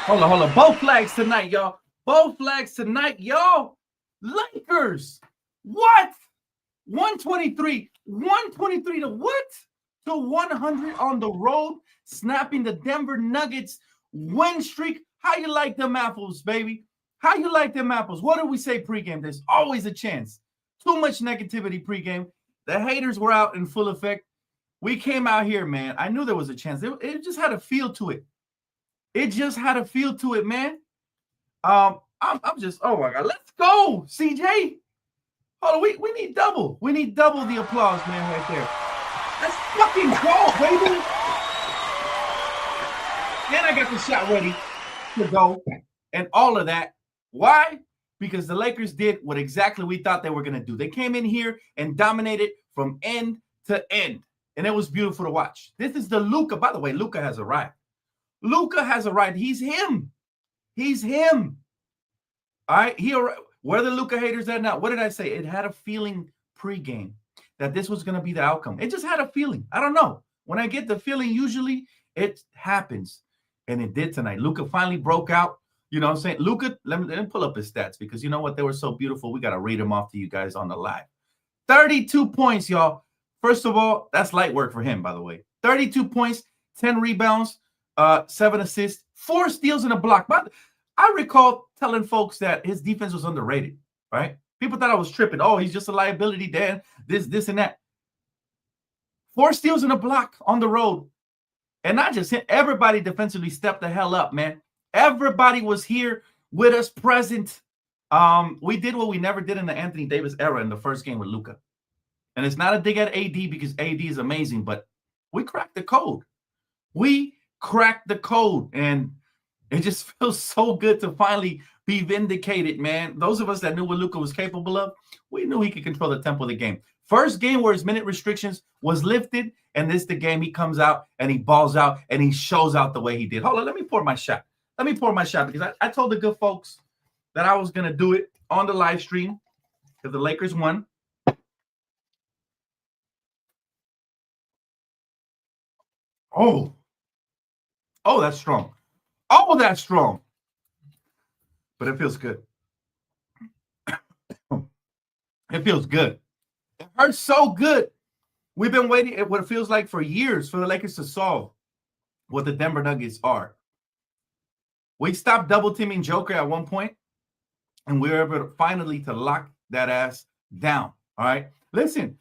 Hold on. Both flags tonight, y'all. Both flags tonight, y'all. Lakers. What? 123. 123 to what? To 100 on the road, snapping the Denver Nuggets win streak. How you like them apples, baby? How you like them apples? What did we say pregame? There's always a chance. Too much negativity pregame. The haters were out in full effect. We came out here, man. I knew there was a chance. It just had a feel to it. It just had a feel to it, man. I'm just, oh my God. Let's go, CJ. Hold on, we need double. We need double the applause, man, right there. Let's fucking go, baby. And I got the shot ready to go and all of that. Why? Because the Lakers did what exactly we thought they were going to do. They came in here and dominated from end to end. And it was beautiful to watch. This is the Luca. By the way, Luca has arrived. Luca has arrived. He's him. He's him. All right. Where the Luca haters at now? What did I say? It had a feeling pregame that this was going to be the outcome. It just had a feeling. I don't know. When I get the feeling, usually it happens. And it did tonight. Luca finally broke out. You know what I'm saying? Luca, let me pull up his stats because you know what? They were so beautiful. We got to read them off to you guys on the live. 32 points, y'all. First of all, that's light work for him, by the way. 32 points, 10 rebounds, 7 assists, 4 steals and a block. But I recall telling folks that his defense was underrated, right? People thought I was tripping. Oh, he's just a liability, Dan. This, and that. 4 steals and a block on the road. And not just him. Everybody defensively stepped the hell up, man. Everybody was here with us present. We did what we never did in the Anthony Davis era in the first game with Luca. And it's not a dig at AD because AD is amazing, but we cracked the code. We cracked the code. And it just feels so good to finally be vindicated, man. Those of us that knew what Luca was capable of, we knew he could control the tempo of the game. First game where his minute restrictions was lifted, and this the game he comes out and he balls out and he shows out the way he did. Hold on, let me pour my shot. Let me pour my shot because I told the good folks that I was going to do it on the live stream because the Lakers won. Oh, that's strong. Oh, that's strong. But it feels good. It feels good. It hurts so good. We've been waiting at what it feels like for years for the Lakers to solve what the Denver Nuggets are. We stopped double teaming Joker at one point, and we were able to finally to lock that ass down. All right. Listen,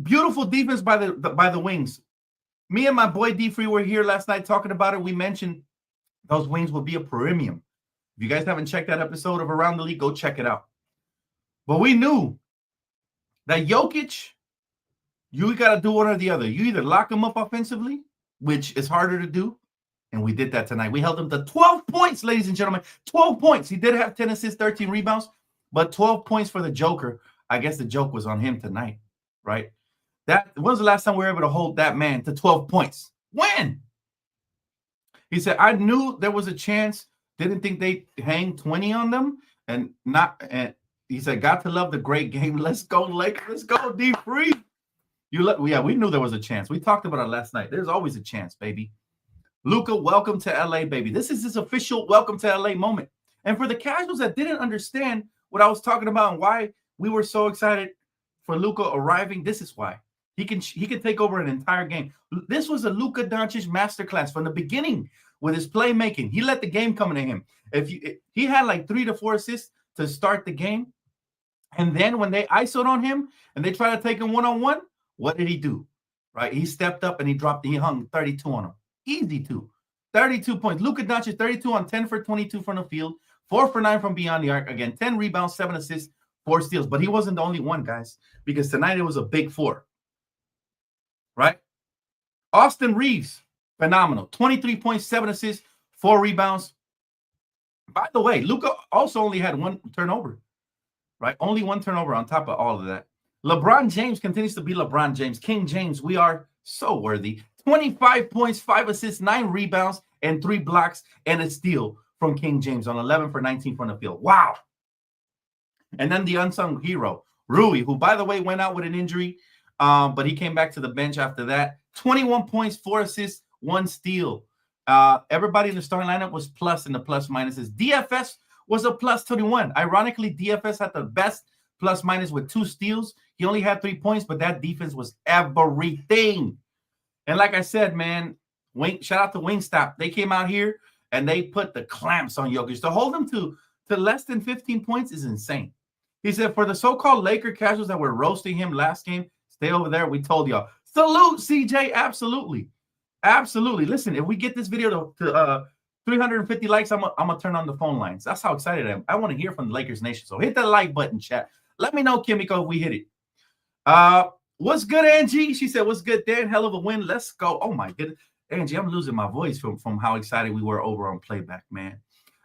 beautiful defense by the wings. Me and my boy D Free were here last night talking about it. We mentioned those wings will be a premium. If you guys haven't checked that episode of Around the League, go check it out. But we knew that Jokic, you got to do one or the other. You either lock him up offensively, which is harder to do, and we did that tonight. We held him to 12 points, ladies and gentlemen. 12 points. He did have 10 assists, 13 rebounds, but 12 points for the Joker. I guess the joke was on him tonight, right? When was the last time we were able to hold that man to 12 points? When? He said, I knew there was a chance. Didn't think they'd hang 20 on them. And he said, got to love the great game. Let's go, Lakers. Let's go, D Free. We knew there was a chance. We talked about it last night. There's always a chance, baby. Luca, welcome to LA, baby. This is his official welcome to LA moment. And for the casuals that didn't understand what I was talking about and why we were so excited for Luca arriving, this is why. He can take over an entire game. This was a Luca Doncic masterclass from the beginning with his playmaking. He let the game come to him. He had like 3 to 4 assists to start the game. And then when they ISO'd on him and they tried to take him one-on-one, what did he do? Right? He stepped up and he hung 32 on him. Easy to. 32 points. Luca Doncic, 32 on 10 for 22 from the field, 4 for 9 from beyond the arc. Again, 10 rebounds, 7 assists, 4 steals. But he wasn't the only one, guys, because tonight it was a big 4. Right? Austin Reeves, phenomenal. 23 points, 7 assists, 4 rebounds. By the way, Luca also only had 1 turnover. Right? Only 1 turnover on top of all of that. LeBron James continues to be LeBron James. King James, we are so worthy. 25 points, 5 assists, 9 rebounds, and 3 blocks, and a steal from King James on 11 for 19 from the field. Wow. And then the unsung hero, Rui, who, by the way, went out with an injury, but he came back to the bench after that. 21 points, 4 assists, 1 steal. Everybody in the starting lineup was plus in the plus minuses. DFS was a plus 21. Ironically, DFS had the best plus minus with 2 steals. He only had 3 points, but that defense was everything. And like I said, man, shout out to Wingstop. They came out here and they put the clamps on Jokic. To hold him to less than 15 points is insane. He said, for the so-called Laker casuals that were roasting him last game, stay over there. We told y'all. Salute, CJ. Absolutely. Absolutely. Listen, if we get this video to 350 likes, I'm going to turn on the phone lines. That's how excited I am. I want to hear from the Lakers Nation. So hit that like button, chat. Let me know, Kimiko, if we hit it. What's good, Angie? She said, what's good, Dan? Hell of a win. Let's go. Oh, my goodness. Angie, I'm losing my voice from how excited we were over on playback, man.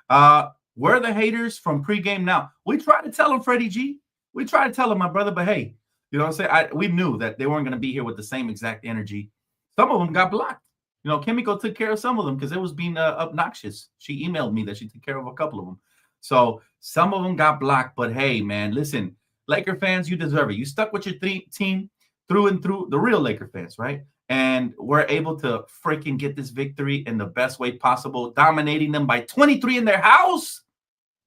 Where are the haters from pregame now? We tried to tell them, Freddie G. We tried to tell them, my brother, but hey, you know what I'm saying? We knew that they weren't going to be here with the same exact energy. Some of them got blocked. You know, Kimiko took care of some of them because it was being obnoxious. She emailed me that she took care of a couple of them. So some of them got blocked, but hey, man, listen, Laker fans, you deserve it. You stuck with your team through and through, the real Laker fans, right? And we're able to freaking get this victory in the best way possible, dominating them by 23 in their house.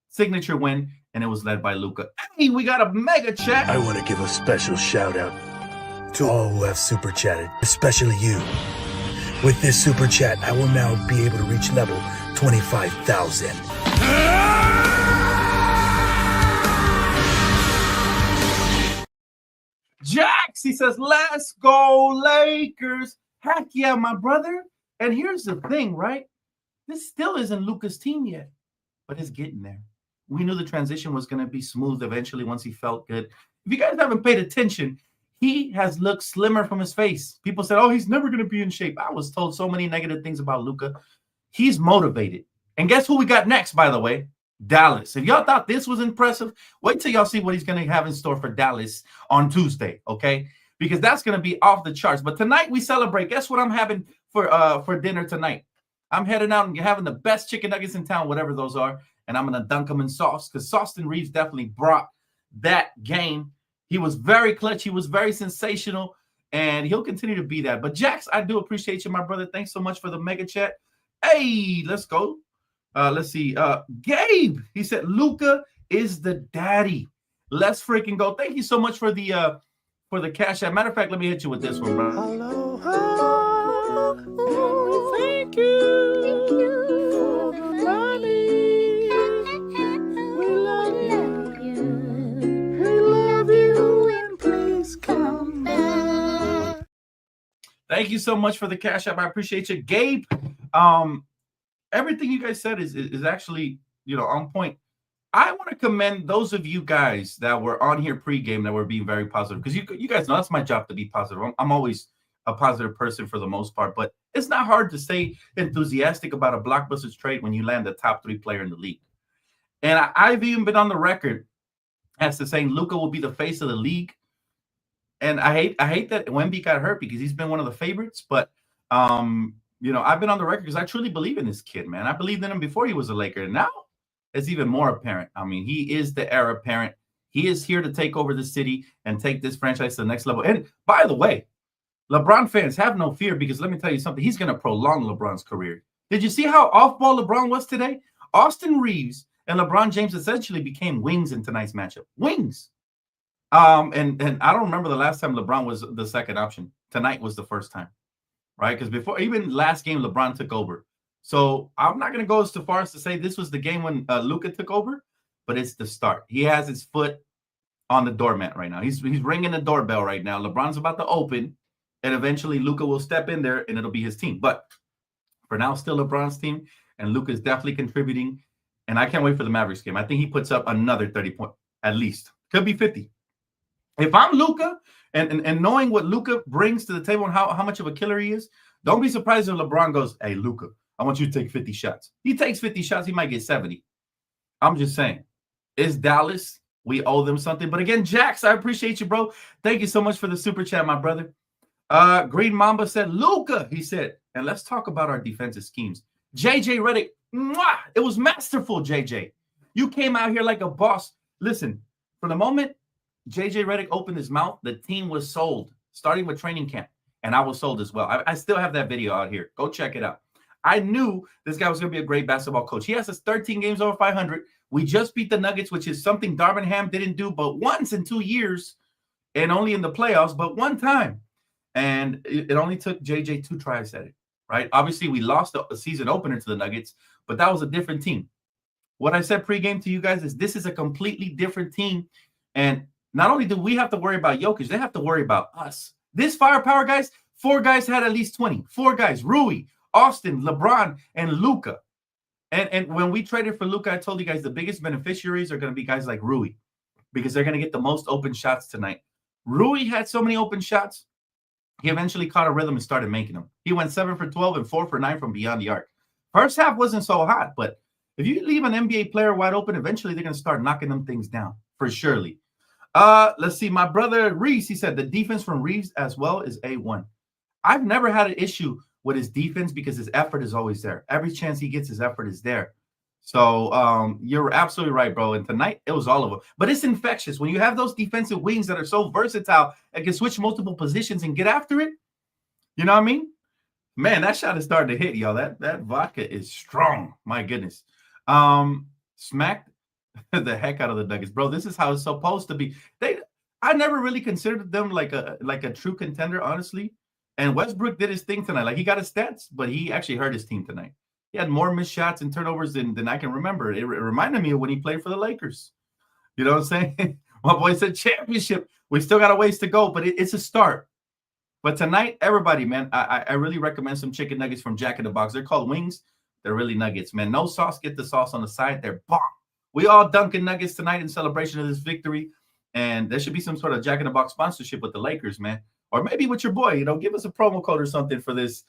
Signature win, and it was led by Luca. Hey, we got a mega chat. I want to give a special shout out to all who have super chatted, especially you. With this super chat, I will now be able to reach level 25,000. Jax, he says, let's go Lakers. Heck yeah, my brother. And here's the thing, right? This still isn't Luca's team yet, but it's getting there. We knew the transition was going to be smooth eventually once he felt good. If you guys haven't paid attention, he has looked slimmer from his face. People said, oh, he's never going to be in shape. I was told so many negative things about Luca. He's motivated. And guess who we got next, by the way? Dallas. If y'all thought this was impressive, wait till y'all see what he's going to have in store for Dallas on Tuesday, okay? Because that's going to be off the charts. But tonight we celebrate. Guess what I'm having for dinner tonight? I'm heading out and having the best chicken nuggets in town, whatever those are, and I'm going to dunk them in sauce because Austin Reeves definitely brought that game. He was very clutch. He was very sensational, and he'll continue to be that. But, Jax, I do appreciate you, my brother. Thanks so much for the mega chat. Hey, let's go. Let's see. Gabe, he said, Luca is the daddy. Let's freaking go. Thank you so much for the cash app. Matter of fact, let me hit you with this one, bro. Aloha, thank you for the money. We love you. We love you, and please come back. Thank you so much for the cash app. I appreciate you, Gabe. Everything you guys said is actually, you know, on point. I want to commend those of you guys that were on here pregame that were being very positive, because you guys know that's my job to be positive. I'm always a positive person for the most part, but it's not hard to stay enthusiastic about a blockbuster trade when you land the top 3 player in the league. And I've even been on the record as to saying Luca will be the face of the league. And I hate that Wemby got hurt because he's been one of the favorites, but you know, I've been on the record because I truly believe in this kid, man. I believed in him before he was a Laker. And now it's even more apparent. I mean, he is the heir apparent. He is here to take over the city and take this franchise to the next level. And by the way, LeBron fans, have no fear, because let me tell you something. He's going to prolong LeBron's career. Did you see how off-ball LeBron was today? Austin Reeves and LeBron James essentially became wings in tonight's matchup. Wings. And I don't remember the last time LeBron was the second option. Tonight was the first time. Right? Because before, even last game, LeBron took over. So I'm not going to go as far as to say this was the game when Luca took over, but it's the start. He has his foot on the doormat right now. He's ringing the doorbell right now. LeBron's about to open, and eventually Luca will step in there, and it'll be his team. But for now, still LeBron's team, and Luca is definitely contributing, and I can't wait for the Mavericks game. I think he puts up another 30 points, at least. Could be 50. If I'm Luca, and knowing what Luca brings to the table and how much of a killer he is, don't be surprised if LeBron goes, hey, Luca, I want you to take 50 shots. He takes 50 shots, he might get 70. I'm just saying. It's Dallas. We owe them something. But again, Jax, I appreciate you, bro. Thank you so much for the super chat, my brother. Green Mamba said, Luca, he said, and let's talk about our defensive schemes. JJ Redick, mwah, it was masterful, JJ. You came out here like a boss. Listen, from the moment JJ Redick opened his mouth, the team was sold, starting with training camp. And I was sold as well. I still have that video out here. Go check it out. I knew this guy was going to be a great basketball coach. He has us 13 games over 500. We just beat the Nuggets, which is something Darvin Ham didn't do but once in 2 years, and only in the playoffs, but one time. And it only took JJ 2 tries at it, right? Obviously, we lost the season opener to the Nuggets, but that was a different team. What I said pregame to you guys is this is a completely different team. And not only do we have to worry about Jokic, they have to worry about us. This firepower, guys, 4 guys had at least 20. 4 guys, Rui, Austin, LeBron, and Luca. And when we traded for Luca, I told you guys the biggest beneficiaries are going to be guys like Rui because they're going to get the most open shots tonight. Rui had so many open shots, he eventually caught a rhythm and started making them. He went 7 for 12 and 4 for 9 from beyond the arc. First half wasn't so hot, but if you leave an NBA player wide open, eventually they're going to start knocking them things down, for surely. Let's see. My brother Reeves, he said the defense from Reeves as well is A1. I've never had an issue with his defense because his effort is always there. Every chance he gets, his effort is there. So you're absolutely right, bro. And tonight, it was all of them. But it's infectious. When you have those defensive wings that are so versatile and can switch multiple positions and get after it, you know what I mean? Man, that shot is starting to hit, y'all. That vodka is strong. My goodness. Smacked the heck out of the Nuggets, bro. This is how it's supposed to be. I never really considered them like a true contender, honestly. And Westbrook did his thing tonight. Like, he got his stats, but he actually hurt his team tonight. He had more missed shots and turnovers than I can remember. It reminded me of when he played for the Lakers. You know what I'm saying? My boy said championship. We still got a ways to go, but it's a start. But tonight, everybody, man, I really recommend some chicken nuggets from Jack in the Box. They're called wings. They're really nuggets, man. No sauce. Get the sauce on the side. They're bomb. We all dunking nuggets tonight in celebration of this victory. And there should be some sort of Jack in the Box sponsorship with the Lakers, man. Or maybe with your boy, give us a promo code or something for this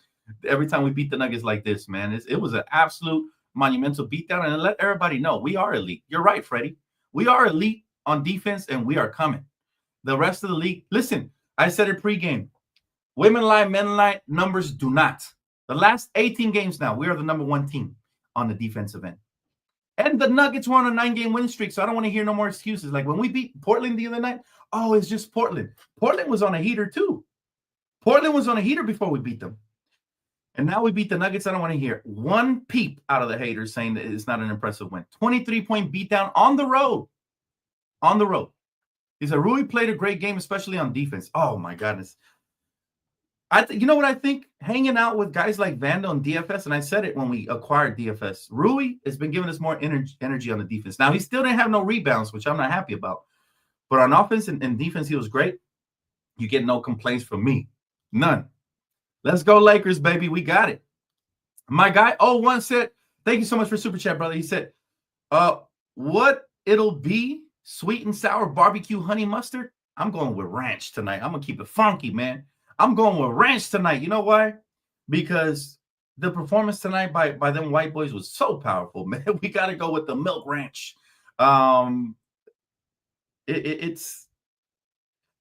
every time we beat the Nuggets like this, man. It was an absolute monumental beatdown, and let everybody know we are elite. You're right, Freddie. We are elite on defense, and we are coming. The rest of the league, listen, I said it pregame. Women lie, men lie, numbers do not. The last 18 games now, we are the number 1 team on the defensive end. And the Nuggets were on a 9-game win streak, so I don't want to hear no more excuses. Like when we beat Portland the other night, oh, it's just Portland. Portland was on a heater too. Portland was on a heater before we beat them. And now we beat the Nuggets. I don't want to hear one peep out of the haters saying that it's not an impressive win. 23-point beatdown on the road. On the road. He said, Rui played a great game, especially on defense. Oh, my goodness. You know what I think? Hanging out with guys like Vando and DFS, and I said it when we acquired DFS, Rui has been giving us more energy on the defense. Now, he still didn't have no rebounds, which I'm not happy about. But on offense and defense, he was great. You get no complaints from me. None. Let's go, Lakers, baby. We got it. My guy, one said, thank you so much for Super Chat, brother. He said, what it'll be, sweet and sour barbecue honey mustard? I'm going with ranch tonight. I'm going to keep it funky, man. I'm going with ranch tonight. You know why? Because the performance tonight by them white boys was so powerful, man. We got to go with the milk ranch.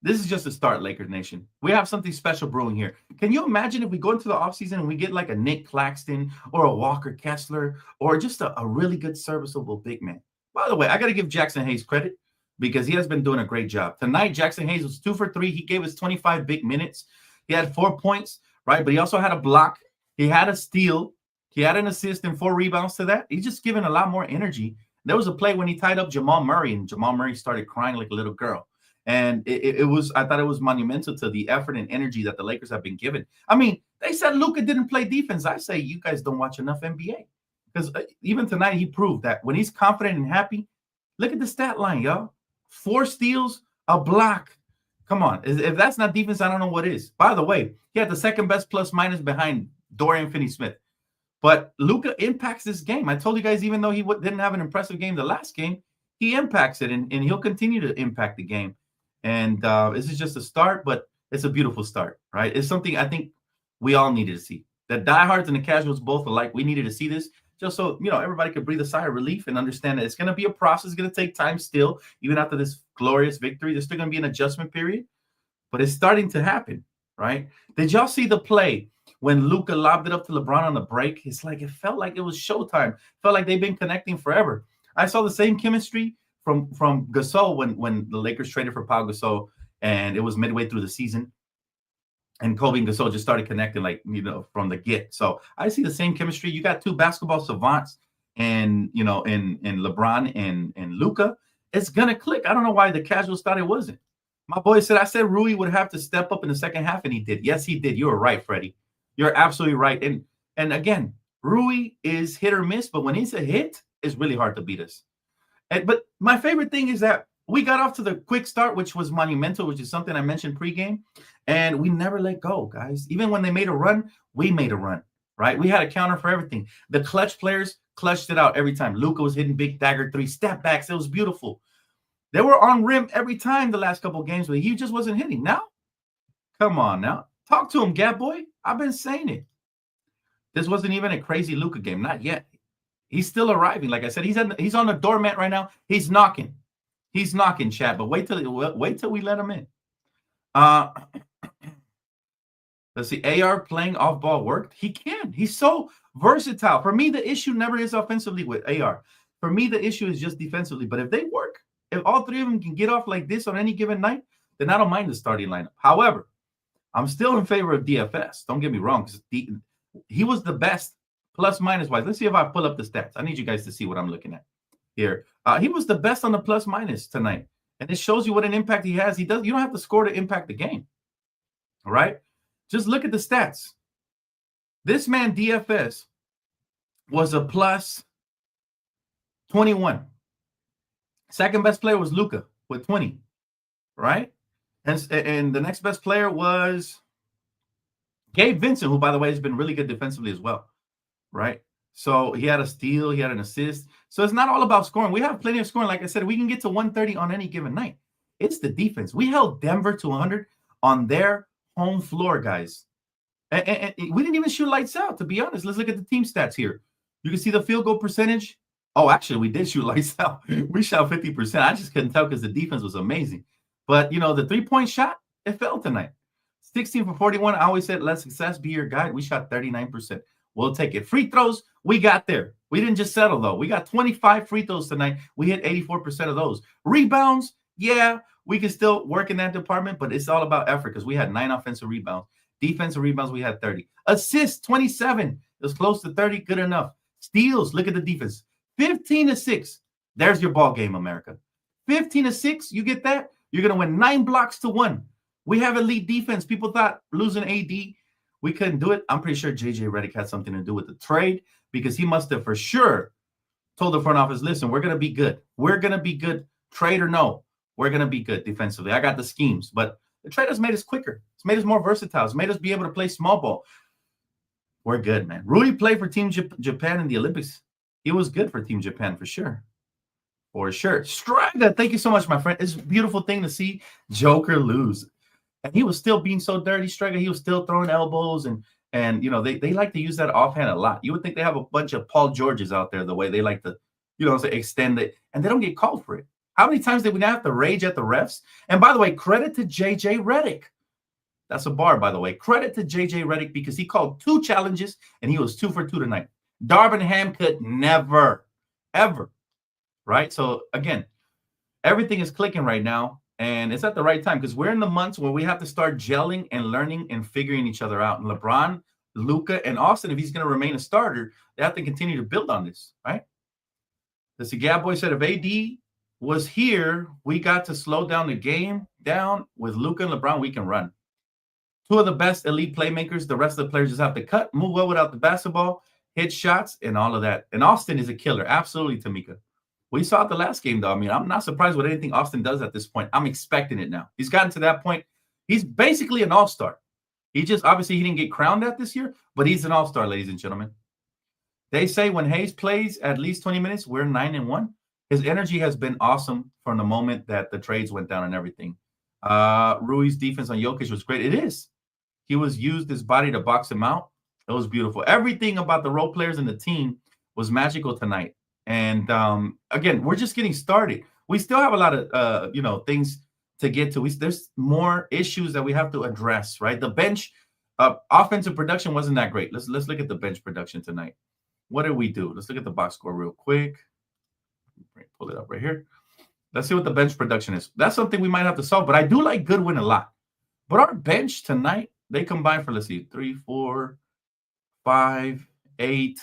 This is just a start, Lakers Nation. We have something special brewing here. Can you imagine if we go into the offseason and we get like a Nick Claxton or a Walker Kessler or just a really good serviceable big man? By the way, I got to give Jackson Hayes credit because he has been doing a great job. Tonight, Jackson Hayes was 2 for 3. He gave us 25 big minutes. He had 4 points, right? But he also had a block. He had a steal. He had an assist and 4 rebounds to that. He's just giving a lot more energy. There was a play when he tied up Jamal Murray, and Jamal Murray started crying like a little girl. And I thought it was monumental to the effort and energy that the Lakers have been given. I mean, they said Luca didn't play defense. I say you guys don't watch enough NBA. Because even tonight, he proved that when he's confident and happy, look at the stat line, y'all. 4 steals, a block. Come on. If that's not defense, I don't know what is. By the way, he had the second best plus-minus behind Dorian Finney-Smith. But Luca impacts this game. I told you guys, even though he didn't have an impressive game the last game, he impacts it, and he'll continue to impact the game. And this is just a start, but it's a beautiful start, right? It's something I think we all needed to see. The diehards and the casuals both alike, we needed to see this just so, everybody could breathe a sigh of relief and understand that it's going to be a process. It's going to take time still. Even after this glorious victory, there's still going to be an adjustment period. But it's starting to happen, right? Did y'all see the play when Luca lobbed it up to LeBron on the break? It's like it felt like it was showtime. It felt like they've been connecting forever. I saw the same chemistry from Gasol when the Lakers traded for Pau Gasol, and it was midway through the season. and Kobe and Gasol just started connecting, like, from the get. So I see the same chemistry. You got two basketball savants, and in LeBron and Luca. It's gonna click. I don't know why the casuals thought it wasn't. My boy said, I said Rui would have to step up in the second half, and he did. Yes, he did. You were right, Freddie. You're absolutely right. And again, Rui is hit or miss, but when he's a hit, it's really hard to beat us. But my favorite thing is that we got off to the quick start, which was monumental, which is something I mentioned pregame, and we never let go, guys. Even when they made a run, we made a run, right? We had a counter for everything. The clutch players clutched it out every time. Luca was hitting big dagger three, step backs. It was beautiful. They were on rim every time the last couple of games, but he just wasn't hitting. Now, come on now. Talk to him, Gap Boy. I've been saying it. This wasn't even a crazy Luca game. Not yet. He's still arriving. Like I said, he's on the doormat right now. He's knocking. He's knocking, Chad. But wait till we let him in. Does the AR playing off ball work? He can. He's so versatile. For me, the issue never is offensively with AR. For me, the issue is just defensively. But if they work, if all three of them can get off like this on any given night, then I don't mind the starting lineup. However, I'm still in favor of DFS. Don't get me wrong, because he was the best plus minus wise. Let's see if I pull up the stats. I need you guys to see what I'm looking at here. He was the best on the plus minus tonight, and it shows you what an impact he has. You don't have to score to impact the game. All right, just look at the stats. This man DFS was a plus 21. Second best player was Luca with 20, right? And the next best player was Gabe Vincent, who, by the way, has been really good defensively as well, right? So he had a steal, he had an assist. So it's not all about scoring. We have plenty of scoring. Like I said, we can get to 130 on any given night. It's the defense. We held Denver to 100 on their home floor, guys. And we didn't even shoot lights out, to be honest. Let's look at the team stats here. You can see the field goal percentage. Oh, actually, we did shoot lights out. We shot 50%. I just couldn't tell because the defense was amazing. But, the three-point shot, it fell tonight. 16 for 41. I always said, let success be your guide. We shot 39%. We'll take it. Free throws, we got there. We didn't just settle, though. We got 25 free throws tonight. We hit 84% of those. Rebounds, yeah, we can still work in that department, but it's all about effort because we had 9 offensive rebounds. Defensive rebounds, we had 30. Assists, 27. It was close to 30. Good enough. Steals, look at the defense. 15-6. There's your ball game, America. 15-6. You get that? You're going to win 9 blocks to 1. We have elite defense. People thought losing AD, we couldn't do it. I'm pretty sure JJ Redick had something to do with the trade because he must have for sure told the front office, listen, we're going to be good. We're going to be good. Trade or no, we're going to be good defensively. I got the schemes, but the trade has made us quicker. It's made us more versatile. It's made us be able to play small ball. We're good, man. Rui played for Team Japan in the Olympics. He was good for Team Japan for sure. For sure. Strider, thank you so much, my friend. It's a beautiful thing to see Joker lose. And he was still being so dirty, Strider. He was still throwing elbows and they like to use that offhand a lot. You would think they have a bunch of Paul Georges out there the way they like to, say extend it, and they don't get called for it. How many times did we not have to rage at the refs? And by the way, credit to JJ Redick. That's a bar, by the way. Credit to JJ Redick because he called 2 challenges and he was 2 for 2 tonight. Darvin Ham could never, ever. Right? So, again, everything is clicking right now, and it's at the right time because we're in the months where we have to start gelling and learning and figuring each other out. And LeBron, Luca, and Austin, if he's going to remain a starter, they have to continue to build on this, right? The Gab Boy said if AD was here, we got to slow down the game down. With Luca and LeBron, we can run. 2 of the best elite playmakers. The rest of the players just have to cut, move well without the basketball, hit shots, and all of that. And Austin is a killer. Absolutely, Tamika. We saw it the last game, though. I mean, I'm not surprised with anything Austin does at this point. I'm expecting it now. He's gotten to that point. He's basically an all-star. He just, obviously, he didn't get crowned that this year, but he's an all-star, ladies and gentlemen. They say when Hayes plays at least 20 minutes, we're 9-1. His energy has been awesome from the moment that the trades went down and everything. Rui's defense on Jokic was great. It is. He used his body to box him out. It was beautiful. Everything about the role players and the team was magical tonight. And again, we're just getting started. We still have a lot of things to get to. There's more issues that we have to address, right? The bench offensive production wasn't that great. Let's look at the bench production tonight. What did we do? Let's look at the box score real quick. Pull it up right here. Let's see what the bench production is. That's something we might have to solve. But I do like Goodwin a lot. But our bench tonight they combined for, let's see, 3, 4, 5, 8.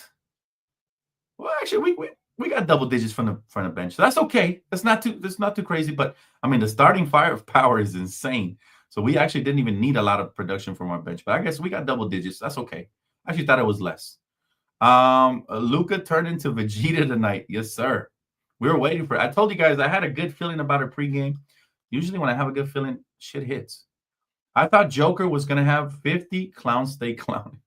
Well, actually, we got double digits from the bench. So that's okay. That's not too crazy. But I mean, the starting firepower is insane. So we actually didn't even need a lot of production from our bench. But I guess we got double digits. That's okay. I actually thought it was less. Luca turned into Vegeta tonight. Yes, sir. We were waiting for it. I told you guys I had a good feeling about it pregame. Usually when I have a good feeling, shit hits. I thought Joker was going to have 50. Clowns stay clowning.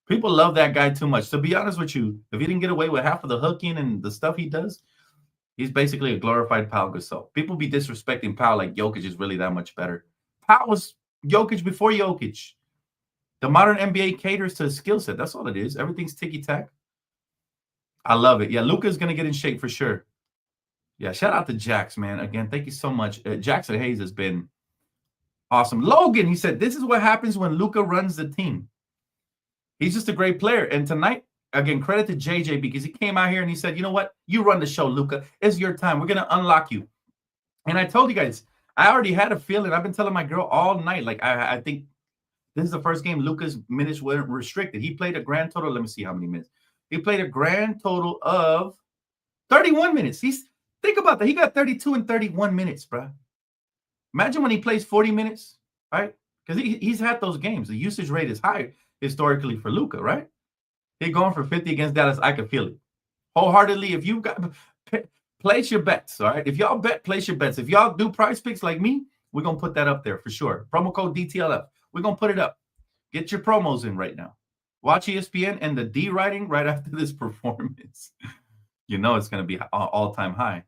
People love that guy too much. To be honest with you, if he didn't get away with half of the hooking and the stuff he does, he's basically a glorified Pau Gasol. People be disrespecting Pau like Jokic is really that much better. Pau was Jokic before Jokic. The modern NBA caters to his skill set. That's all it is. Everything's ticky-tack. I love it. Yeah, Luka's going to get in shape for sure. Yeah, shout out to Jax, man. Again, thank you so much. Jackson Hayes has been awesome. Logan, he said, this is what happens when Luka runs the team. He's just a great player. And tonight, again, credit to JJ because he came out here and he said, you know what? You run the show, Luka. It's your time. We're going to unlock you. And I told you guys, I already had a feeling. I've been telling my girl all night, like, I think this is the first game Luka's minutes weren't restricted. He played a grand total. Let me see how many minutes. He played a grand total of 31 minutes. Think about that. He got 32 and 31 minutes, bro. Imagine when he plays 40 minutes, right? Because he's had those games. The usage rate is high historically for Luka, right? He going for 50 against Dallas. I can feel it wholeheartedly. If you got place your bets, all right? If y'all bet, place your bets. If y'all do price picks like me, we're going to put that up there for sure. Promo code DTLF. We're going to put it up. Get your promos in right now. Watch ESPN and the D writing right after this performance. You know it's going to be all-time high.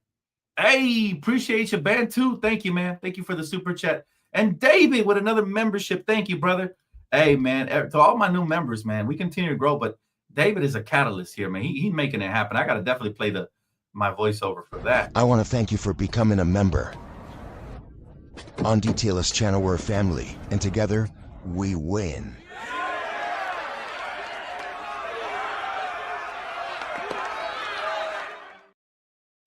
Hey, appreciate you, Bantu. Thank you, man. Thank you for the super chat. And David with another membership. Thank you, brother. Hey, man, to all my new members, man, we continue to grow, but David is a catalyst here, man. He's making it happen. I got to definitely play my voiceover for that. I want to thank you for becoming a member. On DTLS channel, we're a family, and together, we win.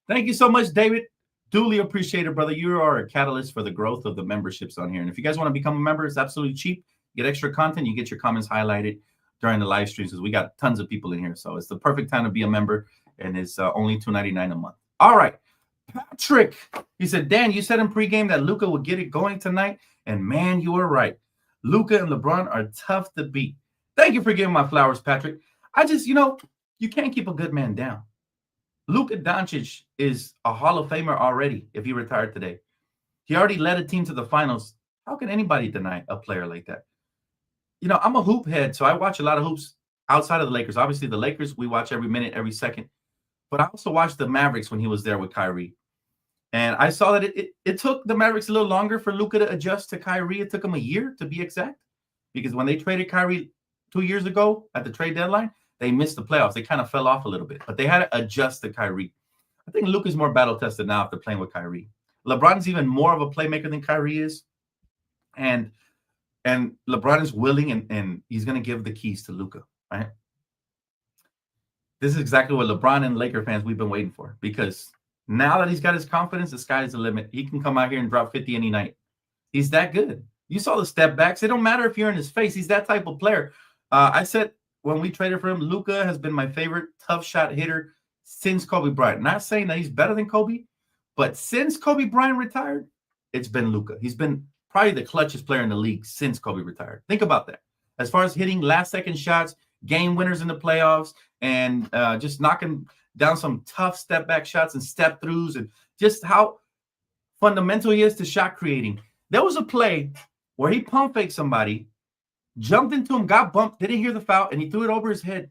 Thank you so much, David. Duly appreciated, brother. You are a catalyst for the growth of the memberships on here. And if you guys want to become a member, it's absolutely cheap. Get extra content. You get your comments highlighted during the live streams because we got tons of people in here. So it's the perfect time to be a member, and it's only $2.99 a month. All right. Patrick, he said, Dan, you said in pregame that Luka would get it going tonight, and man, you were right. Luka and LeBron are tough to beat. Thank you for giving my flowers, Patrick. I just, you can't keep a good man down. Luca Doncic is a Hall of Famer already if he retired today. He already led a team to the finals. How can anybody deny a player like that? I'm a hoop head, so I watch a lot of hoops outside of the Lakers. Obviously, the Lakers, we watch every minute, every second. But I also watched the Mavericks when he was there with Kyrie. And I saw that it took the Mavericks a little longer for Luka to adjust to Kyrie. It took him a year, to be exact. Because when they traded Kyrie 2 years ago at the trade deadline, they missed the playoffs. They kind of fell off a little bit. But they had to adjust to Kyrie. I think Luka's more battle-tested now after playing with Kyrie. LeBron's even more of a playmaker than Kyrie is. And LeBron is willing, and he's going to give the keys to Luka, right? This is exactly what LeBron and Laker fans we've been waiting for, because now that he's got his confidence, the sky is the limit. He can come out here and drop 50 any night. He's that good. You saw the step backs. It don't matter if you're in his face. He's that type of player. I said when we traded for him, Luka has been my favorite tough shot hitter since Kobe Bryant. Not saying that he's better than Kobe, but since Kobe Bryant retired, it's been Luka. He's been probably the clutchest player in the league since Kobe retired. Think about that. As far as hitting last-second shots, game winners in the playoffs, and just knocking down some tough step-back shots and step-throughs, and just how fundamental he is to shot creating. There was a play where he pump-faked somebody, jumped into him, got bumped, didn't hear the foul, and he threw it over his head.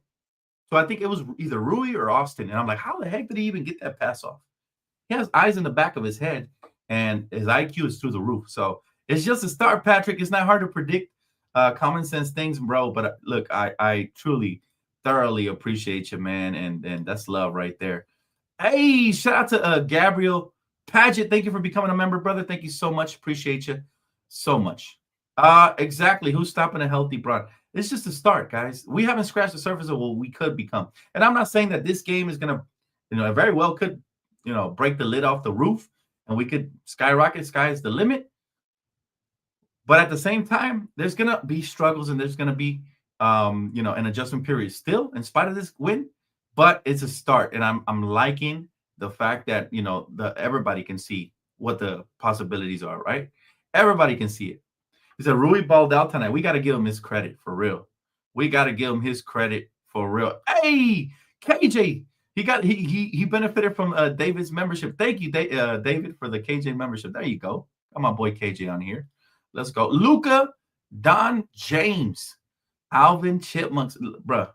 So I think it was either Rui or Austin. And I'm like, how the heck did he even get that pass off? He has eyes in the back of his head, and his IQ is through the roof. So it's just a start, Patrick. It's not hard to predict common sense things, bro. But look, I truly, thoroughly appreciate you, man. And that's love right there. Hey, shout out to Gabriel Paget. Thank you for becoming a member, brother. Thank you so much. Appreciate you so much. Exactly. Who's stopping a healthy Bron? It's just a start, guys. We haven't scratched the surface of what we could become. And I'm not saying that this game is going to, very well could, break the lid off the roof and we could skyrocket. Sky is the limit. But at the same time, there's gonna be struggles and there's gonna be an adjustment period still, in spite of this win. But it's a start, and I'm liking the fact that the everybody can see what the possibilities are, right? Everybody can see it. He said Rui balled out tonight. We got to give him his credit for real. We got to give him his credit for real. Hey, KJ, he benefited from David's membership. Thank you, David, for the KJ membership. There you go. Got my boy KJ on here. Let's go. Luca, Don James, Alvin Chipmunks, bruh.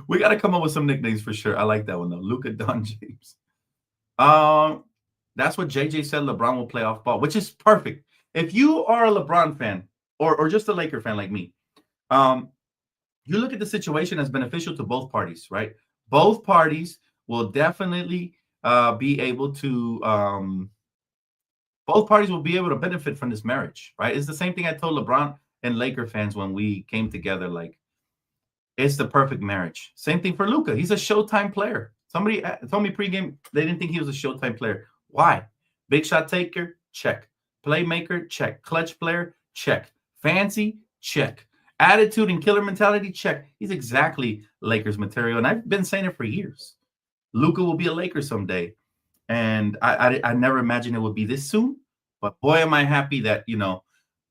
We got to come up with some nicknames for sure. I like that one though. Luca, Don James. That's what JJ said. LeBron will play off ball, which is perfect. If you are a LeBron fan or just a Laker fan like me, you look at the situation as beneficial to both parties, right? Both parties will definitely be able to both parties will be able to benefit from this marriage, right? It's the same thing I told LeBron and Laker fans when we came together. Like, it's the perfect marriage. Same thing for Luca. He's a Showtime player. Somebody told me pregame they didn't think he was a Showtime player. Why? Big shot taker, check. Playmaker, check. Clutch player, check. Fancy, check. Attitude and killer mentality, check. He's exactly Lakers material, and I've been saying it for years. Luca will be a Laker someday, and I never imagined it would be this soon. But boy, am I happy that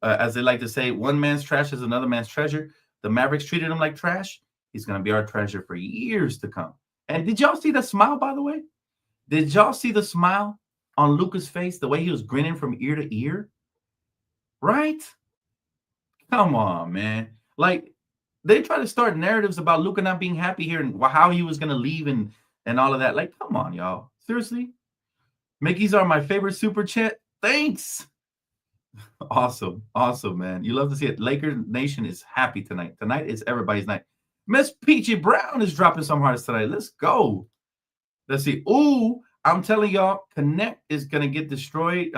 as they like to say, one man's trash is another man's treasure. The Mavericks treated him like trash. He's going to be our treasure for years to come. And did y'all see the smile, by the way? Did y'all see the smile on Luca's face, the way he was grinning from ear to ear? Right? Come on, man. Like, they try to start narratives about Luca not being happy here and how he was going to leave and all of that. Like, come on, y'all. Seriously? Mickey's are my favorite super chat. Thanks. Awesome, man. You love to see it. Laker Nation is happy tonight. Tonight is everybody's night. Miss Peachy Brown is dropping some hearts tonight. Let's go. Let's see. Ooh, I'm telling y'all, Connect is gonna get destroyed.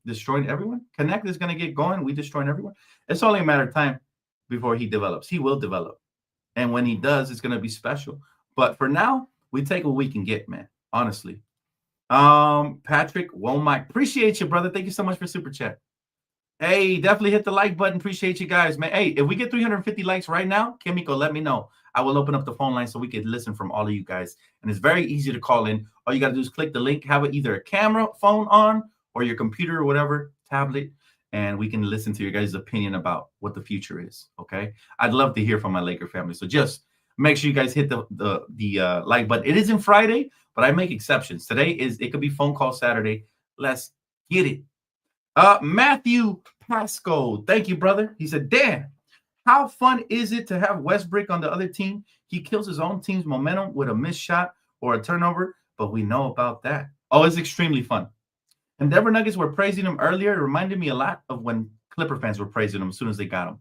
Destroying everyone. Connect is gonna get going. We destroying everyone. It's only a matter of time before he develops. He will develop, and when he does, it's gonna be special. But for now, we take what we can get, man. Honestly. Patrick Womack, appreciate you, brother. Thank you so much for super chat. Hey, definitely hit the like button. Appreciate you guys, man. Hey, if we get 350 likes right now, Kimiko, let me know. I will open up the phone line so we can listen from all of you guys. And it's very easy to call in. All you got to do is click the link, have either a camera phone on or your computer or whatever, tablet, and we can listen to your guys' opinion about what the future is, okay? I'd love to hear from my Laker family. So just make sure you guys hit the like button. It isn't Friday, but I make exceptions. Today it could be phone call Saturday. Let's get it. Matthew Pasco, thank you, brother. He said, Dan, how fun is it to have Westbrook on the other team? He kills his own team's momentum with a missed shot or a turnover, but we know about that. Oh, it's extremely fun. And Denver Nuggets were praising him earlier. It reminded me a lot of when Clipper fans were praising him as soon as they got him.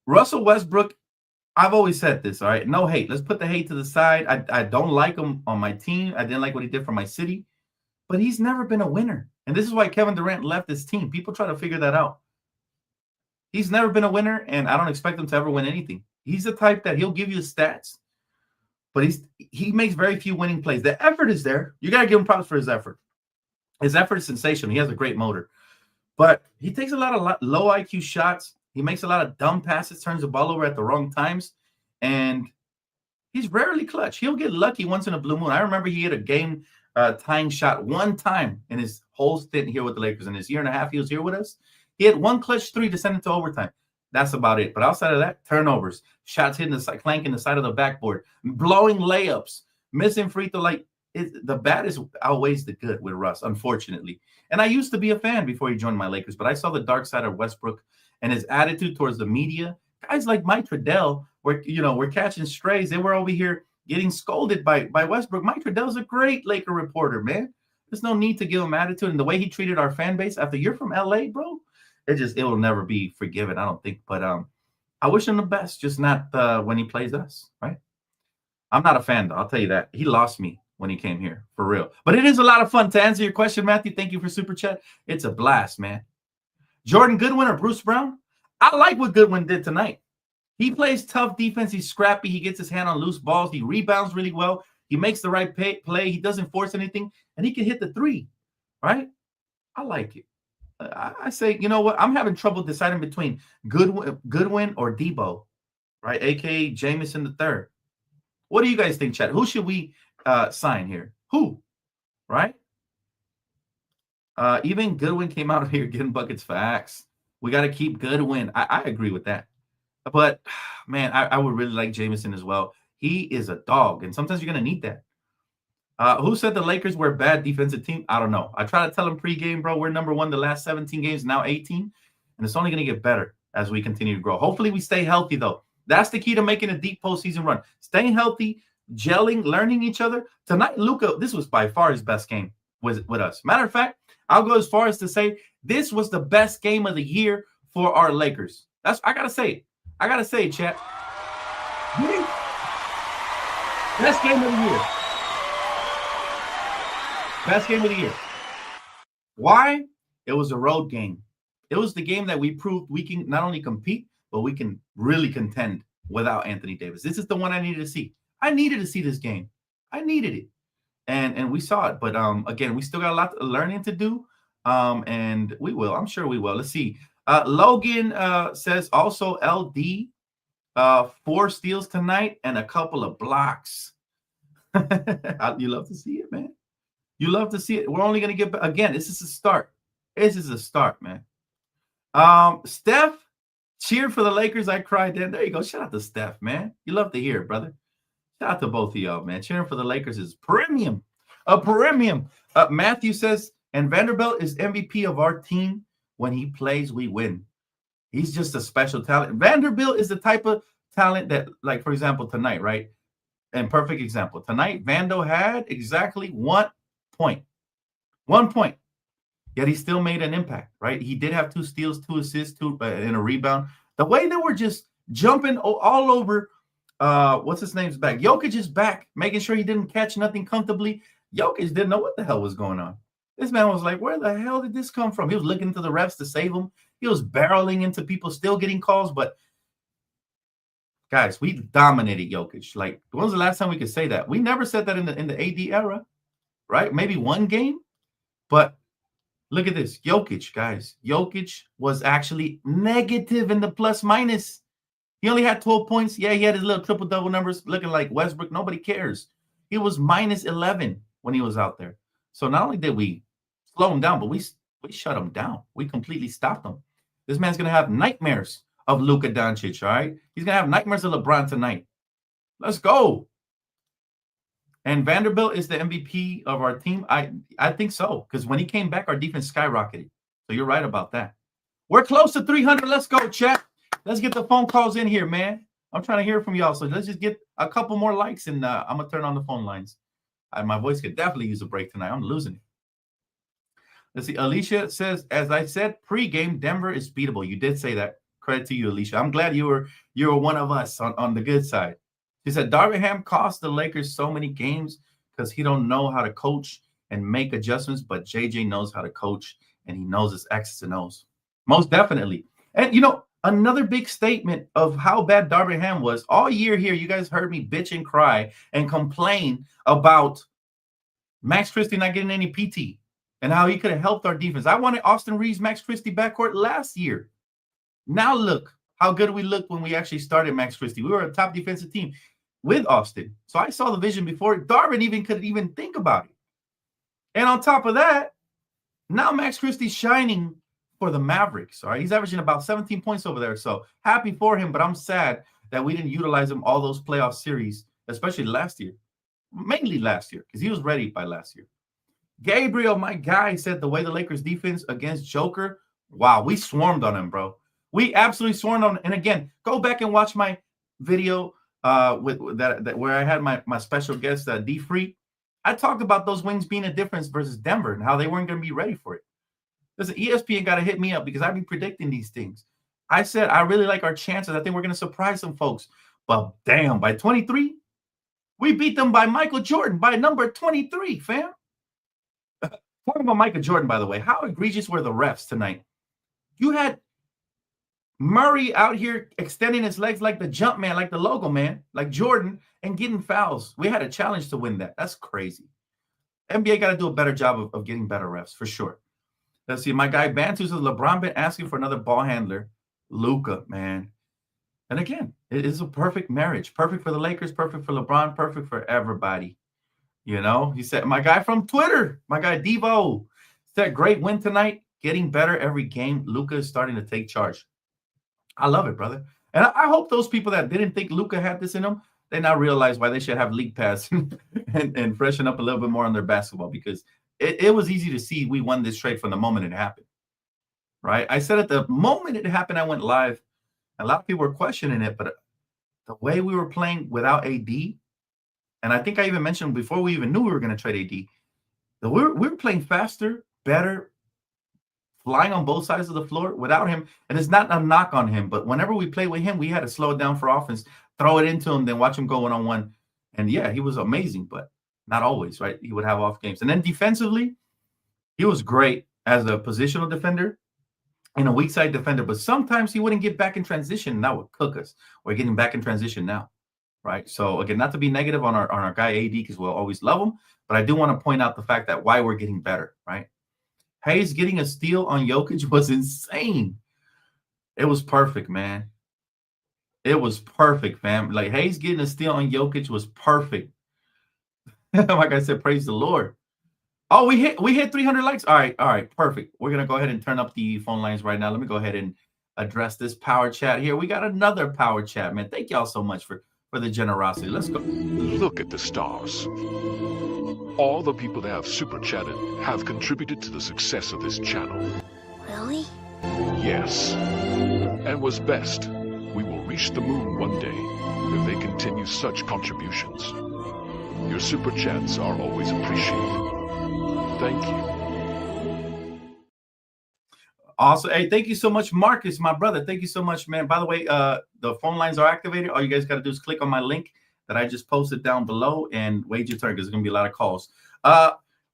Russell Westbrook, I've always said this, all right? No hate. Let's put the hate to the side. I don't like him on my team. I didn't like what he did for my city, but he's never been a winner. And this is why Kevin Durant left his team. People try to figure that out. He's never been a winner, and I don't expect him to ever win anything. He's the type that he'll give you the stats, but he makes very few winning plays. The effort is there. You got to give him props for his effort. His effort is sensational. He has a great motor. But he takes a lot of low IQ shots. He makes a lot of dumb passes, turns the ball over at the wrong times, and he's rarely clutch. He'll get lucky once in a blue moon. I remember he hit a game tying shot one time in his whole stint here with the Lakers. In his year and a half he was here with us, he had one clutch three to send it to overtime. That's about it. But outside of that, turnovers, shots hitting the side, clanking the side of the backboard, blowing layups, missing free throw. Like the bad is outweighs the good with Russ, unfortunately. And I used to be a fan before he joined my Lakers, but I saw the dark side of Westbrook and his attitude towards the media. Guys like Mike Trudell, we're catching strays. They were over here getting scolded by Westbrook. Mike Trudell's a great Laker reporter, man. There's no need to give him attitude. And the way he treated our fan base after you're from LA, bro, it will never be forgiven, I don't think. But I wish him the best, just not when he plays us, right? I'm not a fan, though. I'll tell you that. He lost me when he came here, for real. But it is a lot of fun. To answer your question, Matthew, thank you for Super Chat. It's a blast, man. Jordan Goodwin or Bruce Brown? I like what Goodwin did tonight. He plays tough defense. He's scrappy. He gets his hand on loose balls. He rebounds really well. He makes the right play. He doesn't force anything, and he can hit the three, right? I like it. I say, you know what? I'm having trouble deciding between Goodwin or Debo, right? AKA Jameson the third. What do you guys think, Chad? Who should we sign here? Who? Right? Even Goodwin came out here getting buckets for Axe. We got to keep Goodwin. I agree with that. But, man, I would really like Jameson as well. He is a dog, and sometimes you're going to need that. Who said the Lakers were a bad defensive team? I don't know. I try to tell them pregame, bro, we're number one the last 17 games, now 18, and it's only going to get better as we continue to grow. Hopefully we stay healthy, though. That's the key to making a deep postseason run. Staying healthy, gelling, learning each other. Tonight, Luca, this was by far his best game with us. Matter of fact, I'll go as far as to say this was the best game of the year for our Lakers. I got to say it. I got to say it, chat. Best game of the year. Best game of the year. Why? It was a road game. It was the game that we proved we can not only compete, but we can really contend without Anthony Davis. This is the one I needed to see. I needed to see this game. I needed it. And we saw it. But again, we still got a lot of learning to do. And we will. I'm sure we will. Let's see. Logan says also LD 4 steals tonight and a couple of blocks. You love to see it, man. You love to see it. We're only going to get again. This is a start. This is a start, man. Steph, cheer for the Lakers. I cried then. There you go. Shout out to Steph, man. You love to hear it, brother. Shout out to both of y'all, man. Cheering for the Lakers is premium. A premium. Matthew says, and Vanderbilt is MVP of our team. When he plays, we win. He's just a special talent. Vanderbilt is the type of talent that, like, for example, tonight, right? And perfect example. Tonight, Vando had exactly 1 point. 1 point. Yet he still made an impact, right? He did have 2 steals, 2 assists, 2 and a rebound. The way they were just jumping all over, what's his name's back? Jokic is back, making sure he didn't catch nothing comfortably. Jokic didn't know what the hell was going on. This man was like, where the hell did this come from? He was looking to the refs to save him. He was barreling into people still getting calls. But, guys, we dominated Jokic. Like, when was the last time we could say that? We never said that in the AD era, right? Maybe one game. But look at this. Jokic, guys. Jokic was actually negative in the plus minus. He only had 12 points. Yeah, he had his little triple-double numbers looking like Westbrook. Nobody cares. He was minus 11 when he was out there. So not only did we slow him down, but we shut him down. We completely stopped him. This man's going to have nightmares of Luca Doncic, all right? He's going to have nightmares of LeBron tonight. Let's go. And Vanderbilt is the MVP of our team. I think so, because when he came back, our defense skyrocketed. So you're right about that. We're close to 300. Let's go, chat. Let's get the phone calls in here, man. I'm trying to hear from y'all. So let's just get a couple more likes, and I'm going to turn on the phone lines. My voice could definitely use a break tonight. I'm losing it. Let's see. Alicia says, as I said, pregame, Denver is beatable. You did say that. Credit to you, Alicia. I'm glad you were one of us on the good side. She said, Darvin Ham cost the Lakers so many games because he don't know how to coach and make adjustments, but JJ knows how to coach, and he knows his X's and O's. Most definitely. And, another big statement of how bad Darvin Ham was. All year here, you guys heard me bitch and cry and complain about Max Christie not getting any PT and how he could have helped our defense. I wanted Austin Reeves, Max Christie backcourt last year. Now look how good we looked when we actually started Max Christie. We were a top defensive team with Austin. So I saw the vision before Darvin could even think about it. And on top of that, now Max Christie's shining for the Mavericks. All right, he's averaging about 17 points over there. So happy for him, but I'm sad that we didn't utilize him all those playoff series, especially last year. Mainly last year, because he was ready by last year. Gabriel, my guy, said the way the Lakers defense against Joker, wow, we swarmed on him, bro. We absolutely swarmed on him. And again, go back and watch my video with that where I had my special guest, D Free. I talked about those wings being a difference versus Denver and how they weren't going to be ready for it. Listen, ESPN got to hit me up because I've been predicting these things. I said I really like our chances. I think we're going to surprise some folks. But damn, by 23, we beat them by Michael Jordan by number 23, fam. Talking about Michael Jordan, by the way, how egregious were the refs tonight? You had Murray out here extending his legs like the jump man, like the logo man, like Jordan, and getting fouls. We had a challenge to win that. That's crazy. NBA got to do a better job of getting better refs, for sure. Let's see. My guy Bantu says LeBron been asking for another ball handler. Luca, man. And again, it is a perfect marriage. Perfect for the Lakers, perfect for LeBron, perfect for everybody. You know, he said, my guy from Twitter, my guy Devo, said, great win tonight. Getting better every game. Luca is starting to take charge. I love it, brother. And I hope those people that didn't think Luca had this in him, they now realize why they should have league pass and freshen up a little bit more on their basketball, because it was easy to see we won this trade from the moment it happened. Right? I said at the moment it happened, I went live. A lot of people were questioning it, but the way we were playing without AD, and I think I even mentioned before we even knew we were going to trade AD, that we were playing faster, better, flying on both sides of the floor without him. And it's not a knock on him, but whenever we played with him, we had to slow it down for offense, throw it into him, then watch him go one-on-one. And yeah, he was amazing, but not always, right? He would have off games. And then defensively, he was great as a positional defender and a weak side defender, but sometimes he wouldn't get back in transition, and that would cook us. We're getting back in transition now, right? So again, not to be negative on our guy AD, because we'll always love him, but I do want to point out the fact that why we're getting better, right? Hayes getting a steal on Jokic was insane. It was perfect, man. It was perfect, fam. Like, Hayes getting a steal on Jokic was perfect. Like I said, praise the Lord. Oh, we hit 300 likes. All right, perfect. We're gonna go ahead and turn up the phone lines right now. Let me go ahead and address this power chat here. We got another power chat, man. Thank y'all so much for the generosity. Let's go. Look at the stars. All the people that have super chatted have contributed to the success of this channel. Really? Yes. And what's best, we will reach the moon one day if they continue such contributions. Your super chats are always appreciated. Thank you. Awesome. Hey, thank you so much, Marcus, my brother. Thank you so much, man. By the way, the phone lines are activated. All you guys got to do is click on my link that I just posted down below and wait your turn, because there's going to be a lot of calls.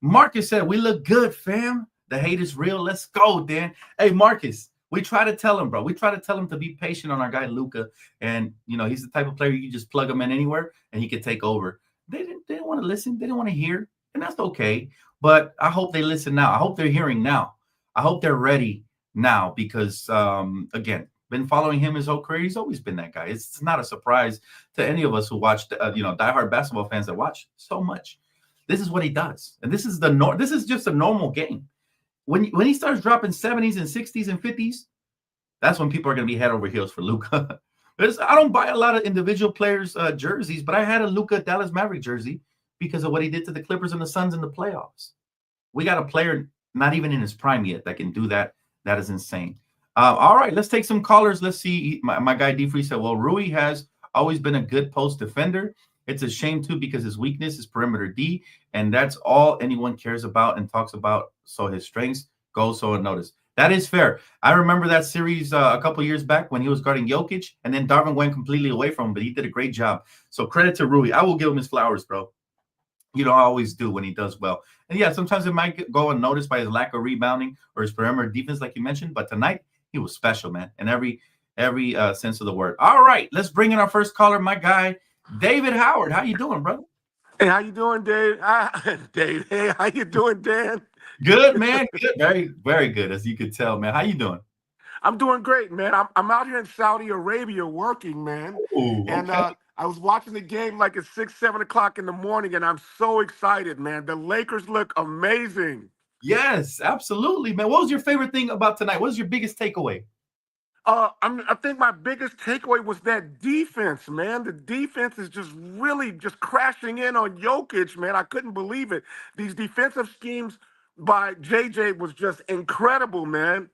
Marcus said, we look good, fam. The hate is real. Let's go, Dan. Hey, Marcus, we try to tell him, bro. We try to tell him to be patient on our guy, Luca. And, you know, he's the type of player you just plug him in anywhere and he can take over. They didn't want to listen. They didn't want to hear. And that's okay. But I hope they listen now. I hope they're hearing now. I hope they're ready now, because, again, been following him his whole career. He's always been that guy. It's not a surprise to any of us who watch, diehard basketball fans that watch so much. This is what he does, and this is this is just a normal game. When he starts dropping 70s and 60s and 50s, that's when people are going to be head over heels for Luca. I don't buy a lot of individual players' jerseys, but I had a Luca Dallas Maverick jersey because of what he did to the Clippers and the Suns in the playoffs. We got a player not even in his prime yet that can do that. That is insane. All right, let's take some callers. Let's see. My guy D-Free said, well, Rui has always been a good post defender. It's a shame, too, because his weakness is perimeter D, and that's all anyone cares about and talks about, so his strengths go so unnoticed. That is fair. I remember that series a couple years back when he was guarding Jokic, and then Darvin went completely away from him, but he did a great job. So credit to Rui. I will give him his flowers, bro. You know, I always do when he does well. And, yeah, sometimes it might go unnoticed by his lack of rebounding or his perimeter defense, like you mentioned, but tonight, he was special, man, in every sense of the word. All right, let's bring in our first caller, my guy, David Howard. How you doing, brother? Hey, how you doing, Dave? Dave, hey, how you doing, Dan? Good, man. Good. Very, very good, as you could tell, man. How you doing? I'm doing great, man. I'm out here in Saudi Arabia working, man. Ooh, okay. And I was watching the game like at 6, 7 o'clock in the morning, and I'm so excited, man. The Lakers look amazing. Yes, absolutely, man. What was your favorite thing about tonight? What was your biggest takeaway? I think my biggest takeaway was that defense, man. The defense is just really just crashing in on Jokic, man. I couldn't believe it. These defensive schemes by JJ was just incredible, man.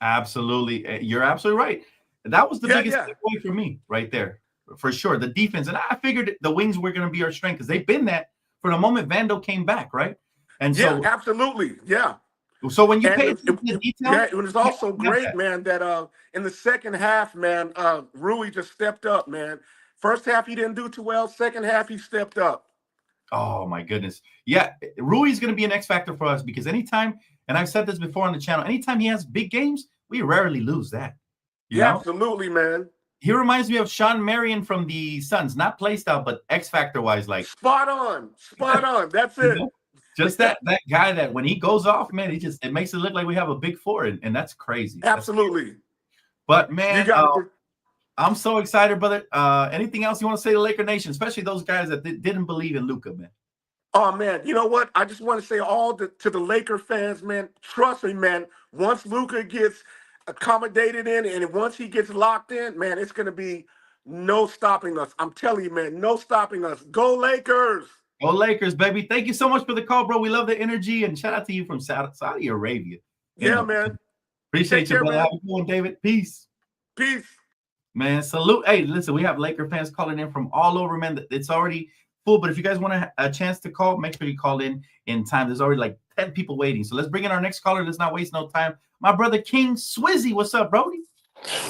Absolutely. You're absolutely right. That was the biggest takeaway for me right there, for sure. The defense. And I figured the wings were going to be our strength, because they've been that for the moment Vando came back, right? And so, absolutely. Yeah. So when you pay attention to detail, it was also great, man, that in the second half, man, Rui just stepped up, man. First half he didn't do too well. Second half he stepped up. Oh my goodness. Yeah, Rui's going to be an X factor for us, because anytime, and I've said this before on the channel, anytime he has big games, we rarely lose that. You know? Absolutely, man. He reminds me of Sean Marion from the Suns, not play style, but X factor wise, like spot on. That's it. Just that guy that when he goes off, man, it makes it look like we have a big four, and that's crazy. Absolutely. But You man, got to. I'm so excited, brother. Anything else you want to say to Laker Nation, especially those guys that didn't believe in Luca, man? Oh man, you know what? I just want to say to the Laker fans, man. Trust me, man. Once Luka gets accommodated in, and once he gets locked in, man, it's gonna be no stopping us. I'm telling you, man, no stopping us. Go Lakers! Go Lakers, baby. Thank you so much for the call, bro. We love the energy, and shout out to you from Saudi Arabia. Yeah, man. Appreciate you, care, brother. man. How you doing, David? Peace. Peace. Man, salute. Hey, listen, we have Laker fans calling in from all over, man. It's already full, but if you guys want a chance to call, make sure you call in time. There's already like 10 people waiting. So let's bring in our next caller. Let's not waste no time. My brother, King Swizzy. What's up, Brody?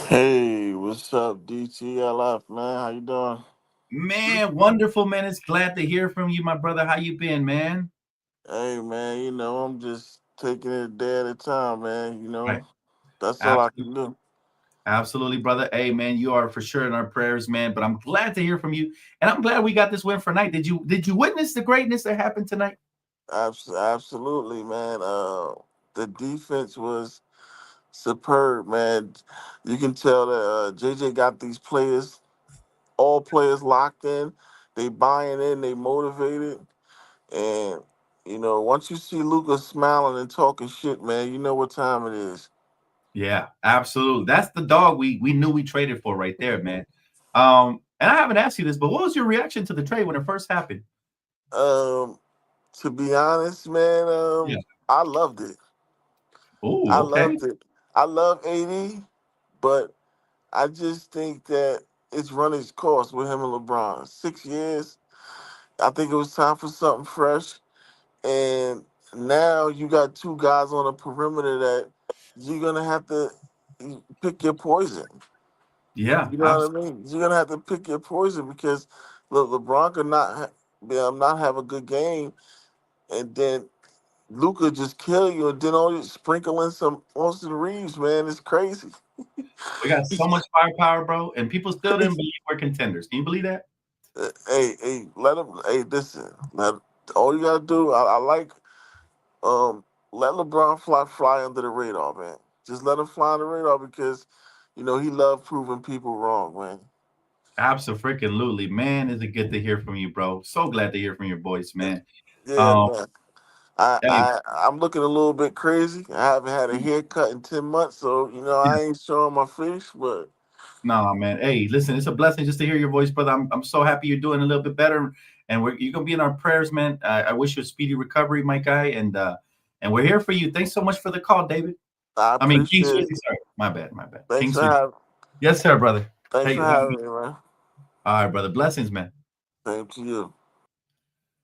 Hey, what's up, DTLF, man? How you doing? Man, wonderful, man. It's glad to hear from you, my brother. How you been, man? Hey, man, I'm just taking it a day at a time, man. Right. That's all I Absolutely. can do. Absolutely, brother. Hey, man, you are for sure in our prayers, man. But I'm glad to hear from you, and I'm glad we got this win for night. Did you witness the greatness that happened tonight? Absolutely, man. The defense was superb, man. You can tell that JJ got these players, all players locked in. They buying in, they motivated, and once you see Luca smiling and talking shit, man, you know what time it is. Yeah, absolutely. That's the dog we knew we traded for right there, man. And I haven't asked you this, but what was your reaction to the trade when it first happened? To be honest, man, Yeah. I loved it. Oh, I okay. loved it. I love 80, but I just think that it's run its course with him and LeBron. 6 years. I think it was time for something fresh. And now you got two guys on the perimeter that you're gonna have to pick your poison. Yeah, You know what I mean? You're gonna have to pick your poison because look, LeBron could not have a good game, and then Luca just kill you, and then all you sprinkle in some Austin Reeves, man. It's crazy. we got so much firepower, bro, and people still didn't Crazy. believe we're contenders. Can you believe that? Hey, let him. Hey, listen. All you gotta do. I like. Let LeBron fly under the radar, man. Just let him fly under the radar because, he loved proving people wrong, man. Absolutely, man. Is it good to hear from you, bro? So glad to hear from your voice, man. Yeah, Um, man. hey, I'm looking a little bit crazy. I haven't had a haircut in 10 months, so I ain't showing my face, but no, man. Hey, listen, it's a blessing just to hear your voice, brother. I'm so happy you're doing a little bit better, and you're gonna be in our prayers, man. I wish you a speedy recovery, my guy, and we're here for you. Thanks so much for the call, David. I I mean, King appreciate Swizzy, it. sorry. My bad. Thanks King for Swizzy. having. Yes, sir, brother. Thanks Hey, for having me, man. all right, brother. Blessings, man. Same to you.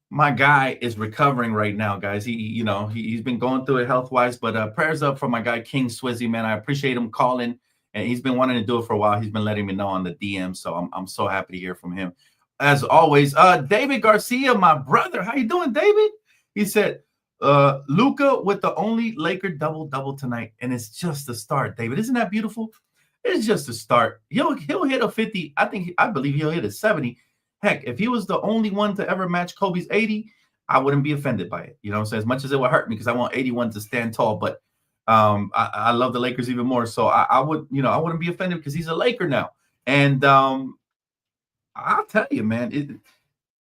My guy is recovering right now, guys. He's been going through it health wise, but prayers up for my guy King Swizzy, man. I appreciate him calling, and he's been wanting to do it for a while. He's been letting me know on the DM, so I'm so happy to hear from him. As always, David Garcia, my brother. How you doing, David? He said, Luca with the only Laker double tonight, and it's just the start. David, isn't that beautiful? It's just a start. He'll hit a 50. I believe he'll hit a 70. Heck, if he was the only one to ever match Kobe's 80, I wouldn't be offended by it. You know what I'm saying? As much as it would hurt me because I want 81 to stand tall, but I love the Lakers even more. So I wouldn't be offended because he's a Laker now. And I'll tell you, man,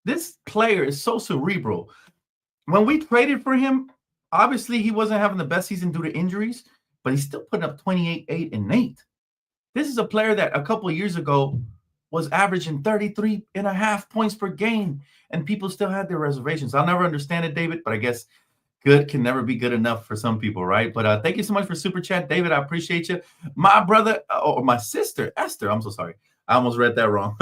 this player is so cerebral. When we traded for him, obviously he wasn't having the best season due to injuries, but he's still putting up 28, 8, and 8. This is a player that a couple of years ago was averaging 33.5 points per game, and people still had their reservations. I'll never understand it, David, but I guess good can never be good enough for some people, right? But thank you so much for Super Chat, David. I appreciate you. My brother, or my sister, Esther, I'm so sorry. I almost read that wrong.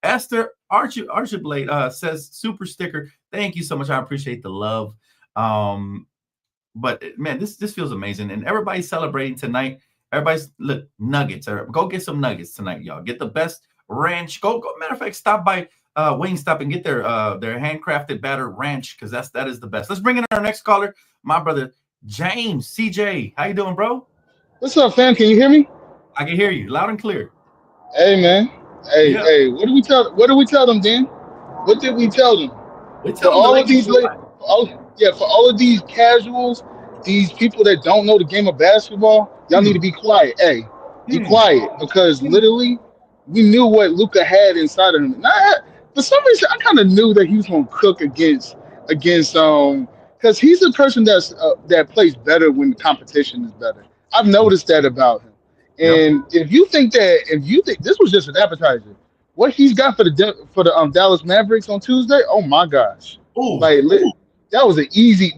Esther Archibald says, super sticker. Thank you so much. I appreciate the love. But man, this feels amazing. And everybody's celebrating tonight. Look, nuggets. Go get some nuggets tonight, y'all. Get the best ranch. Go. Matter of fact, stop by Wingstop and get their handcrafted battered ranch because that is the best. Let's bring in our next caller, my brother James CJ. How you doing, bro? What's up, fam? Can you hear me? I can hear you loud and clear. Hey, man. Hey, Yeah. hey. What do we tell them, Dan? What did we tell them? We For tell them all of these, for all of these casuals, these people that don't know the game of basketball, y'all need to be quiet. Hey, be quiet because literally, we knew what Luca had inside of him. For some reason, I kind of knew that he was going to cook against because he's a person that plays better when the competition is better. I've noticed that about him. Yep. And if you think this was just an appetizer, what he's got for the Dallas Mavericks on Tuesday, oh my gosh, Ooh, like that was an easy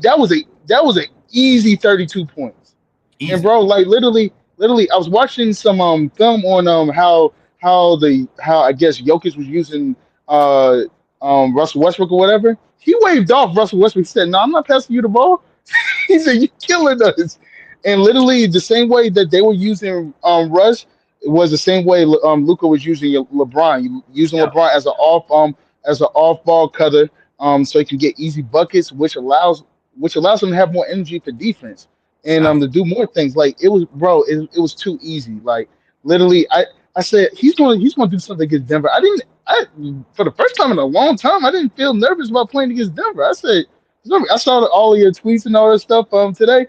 32 points. And easy. bro, like literally, I was watching some film on how I guess Jokic was using Russell Westbrook or whatever. He waved off Russell Westbrook. He said, "No, I'm not passing you the ball." He said, "You're killing us." And literally the same way that they were using Russ was the same way Luca was using LeBron, using Yeah. LeBron as an off ball cutter, so he can get easy buckets, which allows him to have more energy for defense and Ab- to do more things. Like it was too easy. Like literally, I said he's gonna do something against Denver. I for the first time in a long time I didn't feel nervous about playing against Denver. I said I saw all of your tweets and all that stuff today.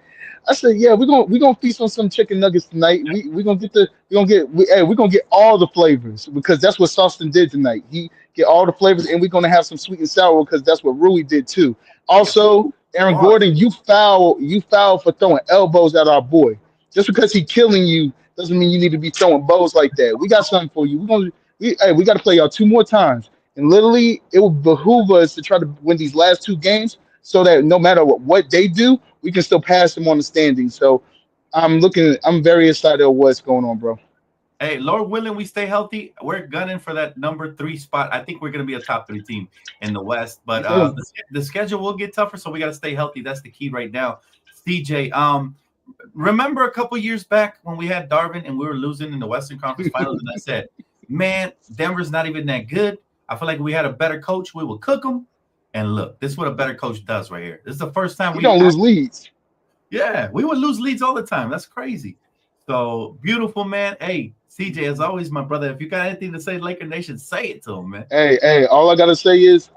I said, yeah, we're gonna feast on some chicken nuggets tonight. We're gonna get all the flavors because that's what Sauceton did tonight. He get all the flavors, and we're gonna have some sweet and sour because that's what Rui did too. Also, Aaron Bars. Gordon, you foul for throwing elbows at our boy. Just because he killing you doesn't mean you need to be throwing bows like that. We got something for you. We got to play y'all two more times, and literally, it will behoove us to try to win these last two games so that no matter what they do, we can still pass them on the standings. So I'm very excited of what's going on, bro. Hey, Lord willing, we stay healthy. We're gunning for that number 3 spot. I think we're going to be a top 3 team in the West, but Me too. the schedule will get tougher, so we got to stay healthy. That's the key right now. CJ, remember a couple years back when we had Darvin and we were losing in the Western Conference Finals, and I said, "Man, Denver's not even that good. I feel like if we had a better coach, we would cook them." And look, this is what a better coach does right here. This is the first time We we don't lose leads. yeah, we would lose leads all the time. That's crazy. So beautiful, man. Hey, CJ, as always, my brother, if you got anything to say, Laker Nation, say it to him, man. Hey, all I gotta say is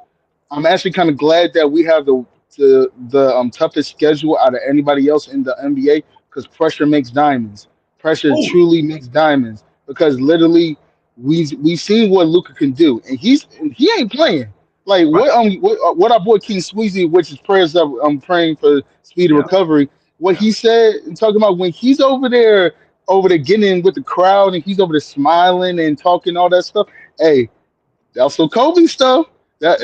I'm actually kind of glad that we have the toughest schedule out of anybody else in the NBA because pressure makes diamonds. Pressure Oh, truly makes diamonds because literally we seen what Luca can do, and he ain't playing. Like right. what our boy King Squeezy, which is prayers that I'm praying for speedy Yeah, recovery. What yeah. he said and talking about when he's over there getting in with the crowd and he's over there smiling and talking all that stuff. Hey, that was some Kobe stuff. That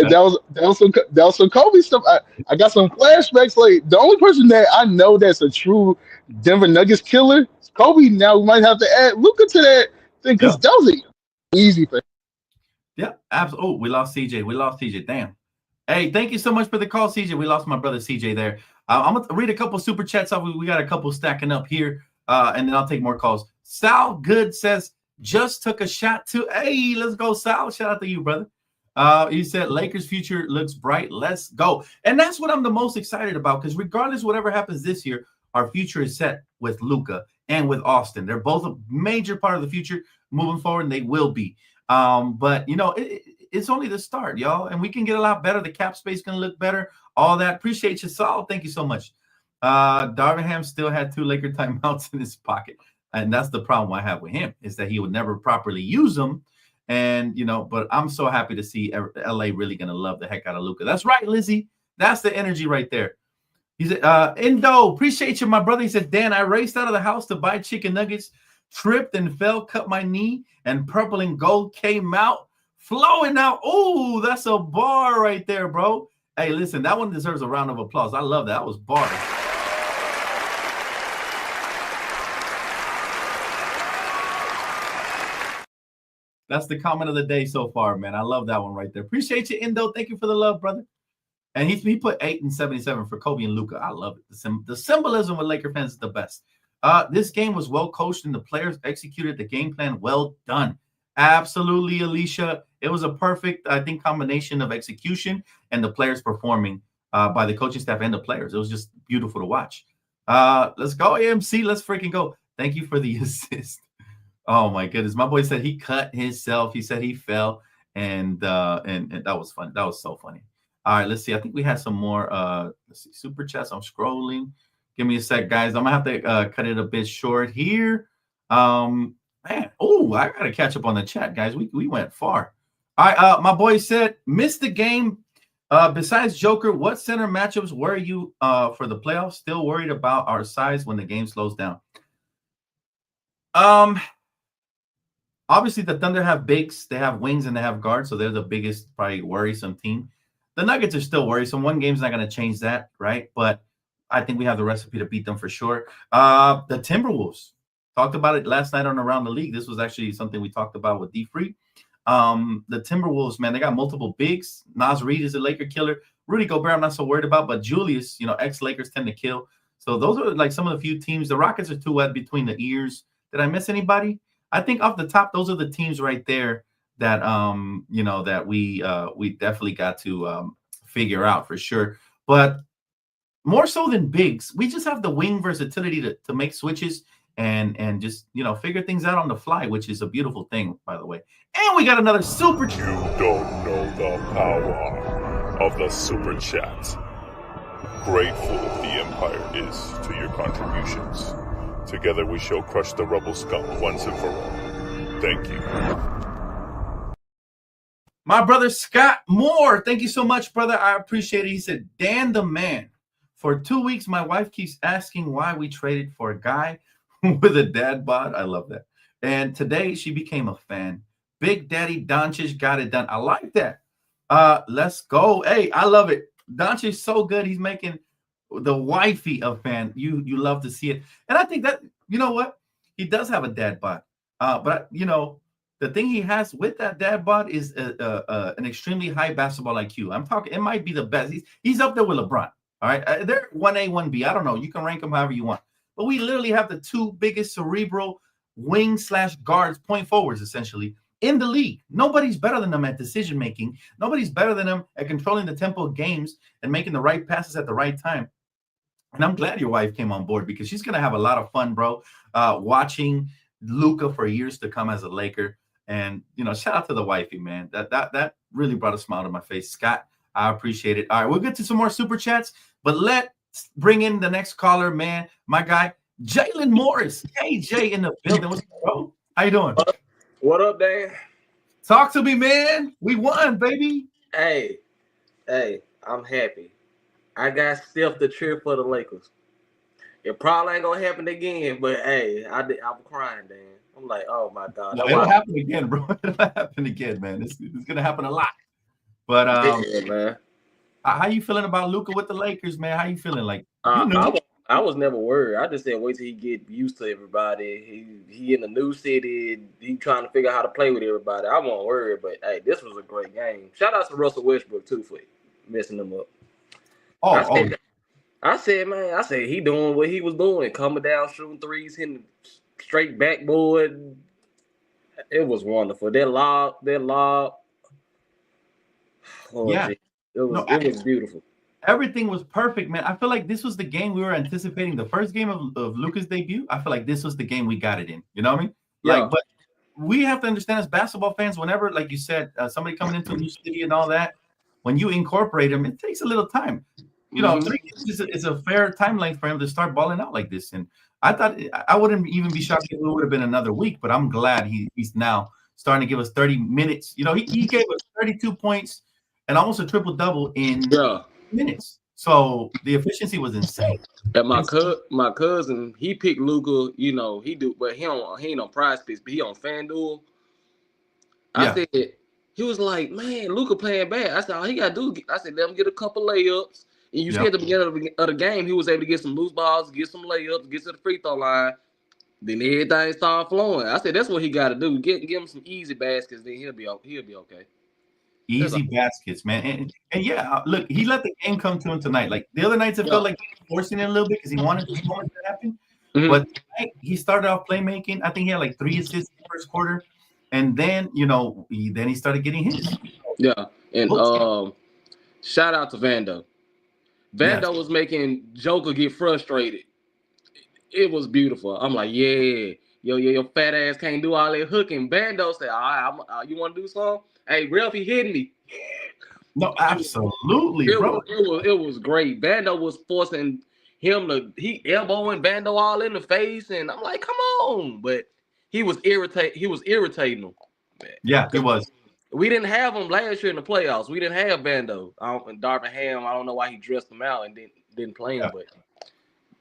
was some Kobe stuff. I got some flashbacks. Like the only person that I know that's a true Denver Nuggets killer is Kobe. Now we might have to add Luca to that thing Yeah. because that was easy for him. Yeah, absolutely. Oh, we lost CJ. We lost CJ. Damn. Hey, thank you so much for the call, CJ. We lost my brother CJ there. I'm gonna read a couple super chats off. We got a couple stacking up here, and then I'll take more calls. Sal Good says, "Just took a shot to." Hey, let's go, Sal. Shout out to you, brother. He said, "Lakers' future looks bright. Let's go." And that's what I'm the most excited about because regardless whatever happens this year, our future is set with Luca and with Austin. They're both a major part of the future moving forward, and they will be. But you know, it's only the start, y'all, and we can get a lot better. The cap space can look better. All that. Appreciate you, Saul. Thank you so much. Darvin Ham still had 2 Laker timeouts in his pocket, and that's the problem I have with him is that he would never properly use them. And you know, but I'm so happy to see LA really gonna love the heck out of Luca. That's right, Lizzie. That's the energy right there. He said, Indo, appreciate you, my brother. He said, Dan, I raced out of the house to buy chicken nuggets, tripped and fell, cut my knee, and purple and gold came out, flowing out. Oh, that's a bar right there, bro. Hey, listen, that one deserves a round of applause. I love that. That was bars. That's the comment of the day so far, man. I love that one right there. Appreciate you, Indo. Thank you for the love, brother. And he put 8 and 77 for Kobe and Luca. I love it. The symbolism with Laker fans is the best. This game was well coached and the players executed the game plan well done. Absolutely, Alicia. It was a perfect, I think, combination of execution and the players performing by the coaching staff and the players. It was just beautiful to watch. Let's go, AMC. Let's freaking go. Thank you for the assist. Oh my goodness. My boy said he cut himself. He said he fell. And that was fun. That was so funny. All right, let's see. I think we had some more. Let's see, super chats. I'm scrolling. Give me a sec, guys. I'm gonna have to cut it a bit short here. Man, I gotta catch up on the chat, guys. We went far. All right, my boy said missed the game. Besides Joker, what center matchups were you for the playoffs? Still worried about our size when the game slows down? Obviously the Thunder have bigs, they have wings, and they have guards, so they're the biggest, probably worrisome team. The Nuggets are still worrisome. One game's not going to change that, right? But I think we have the recipe to beat them for sure. The Timberwolves, talked about it last night on Around the League. This was actually something we talked about with D-Free. The Timberwolves, man, they got multiple bigs. Nas Reed is a Laker killer. Rudy Gobert, I'm not so worried about, but Julius, ex-Lakers tend to kill. So those are like some of the few teams. The Rockets are too wet between the ears. Did I miss anybody? I think off the top, those are the teams right there that that we definitely got to figure out for sure. But more so than bigs, we just have the wing versatility to make switches and just figure things out on the fly, which is a beautiful thing, by the way. And we got another super. You don't know the power of the super chat. Grateful the Empire is to your contributions. Together we shall crush the rebel scum once and for all. Thank you. My brother Scott Moore, thank you so much, brother. I appreciate it. He said, Dan the man. For 2 weeks, my wife keeps asking why we traded for a guy with a dad bod. I love that. And today she became a fan. Big Daddy Doncic got it done. I like that. Let's go. Hey, I love it. Doncic's so good. He's making the wifey a fan. You love to see it. And I think that, you know what? He does have a dad bod. But the thing he has with that dad bod is an extremely high basketball IQ. I'm talking, it might be the best. He's up there with LeBron. All right. They're 1A, 1B. I don't know. You can rank them however you want. But we literally have the two biggest cerebral wing/guards, point forwards, essentially, in the league. Nobody's better than them at decision making. Nobody's better than them at controlling the tempo of games and making the right passes at the right time. And I'm glad your wife came on board because she's going to have a lot of fun, bro, watching Luca for years to come as a Laker. And, shout out to the wifey, man. That really brought a smile to my face. Scott, I appreciate it. All right, we'll get to some more super chats, but let's bring in the next caller, man. My guy, Jalen Morris. Hey, Jay in the building. What's up, bro? How you doing? What up, Dan? Talk to me, man. We won, baby. Hey, I'm happy. I got Steph to cheer for the Lakers. It probably ain't gonna happen again, but hey, I'm crying, Dan. I'm like, oh my God. No, it'll happen again, bro. It'll happen again, man. It's gonna happen a lot. But yeah, man. How you feeling about Luca with the Lakers, man? How you feeling? Like I was never worried. I just said wait till he get used to everybody. He in the new city. He trying to figure out how to play with everybody. I won't worry, but hey, this was a great game. Shout out to Russell Westbrook too for messing them up. I said, man, he doing what he was doing, coming down, shooting threes, hitting straight backboard. It was wonderful. That lob. Oh, yeah, it was beautiful. Everything was perfect, man. I feel like this was the game we were anticipating. The first game of Luka's debut, I feel like this was the game we got it in. You know what I mean? Yeah. But we have to understand as basketball fans, whenever, like you said, somebody coming into a new city and all that, when you incorporate them, it takes a little time. 3 games is a fair time length for him to start balling out like this. And I thought I wouldn't even be shocked if it would have been another week, but I'm glad he's now starting to give us 30 minutes. He gave us 32 points and almost a triple-double in minutes. So the efficiency was insane. And my cousin, he picked Luca, he do, but he ain't on Prize Picks, but he on FanDuel. I said, he was like, man, Luca playing bad. I said, all he gotta do, I said, let him get a couple layups. And you see at the beginning of the game, he was able to get some loose balls, get some layups, get to the free throw line. Then everything started flowing. I said, that's what he got to do. Give him some easy baskets, then he'll be okay. Easy baskets, man. And yeah, look, he let the game come to him tonight. Like the other nights, it felt like he was forcing it a little bit because he wanted this moment to happen. Mm-hmm. But tonight, he started off playmaking. I think he had like 3 assists in the first quarter. And then, he started getting his. Yeah. And shout out to Vando. Vando was making Joker get frustrated. It was beautiful. I'm like, yeah, your fat ass can't do all that hooking. Vando said, all right, you want to do something? Hey, Ralphie hitting me. No, absolutely, bro. It was great. Bando was forcing him he elbowing Bando all in the face, and I'm like, come on. But he was irritating him. Yeah, he was. We didn't have him last year in the playoffs. We didn't have Bando. And Darvin Ham, I don't know why he dressed him out and didn't play him, but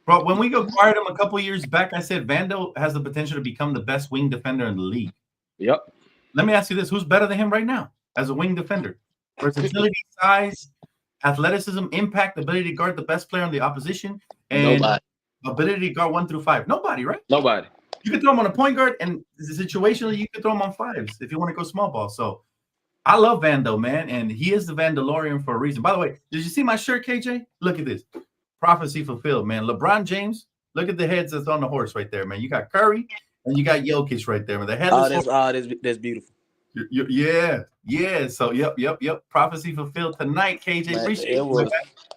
Bro, when we acquired him a couple years back, I said Vando has the potential to become the best wing defender in the league. Yep. Let me ask you this: who's better than him right now as a wing defender? Versatility, size, athleticism, impact, ability to guard the best player on the opposition, and ability to guard 1 through 5. Nobody, right? Nobody. You can throw him on a point guard, and situationally, you can throw him on 5s if you want to go small ball. So I love Vando, man, and he is the Vandalorian for a reason. By the way, did you see my shirt, KJ? Look at this. Prophecy fulfilled, man. LeBron James, look at the heads that's on the horse right there, man. You got Curry and you got Jokic right there. The headless that's beautiful. Yeah. So, yep. Prophecy fulfilled tonight, KJ. Man, appreciate it.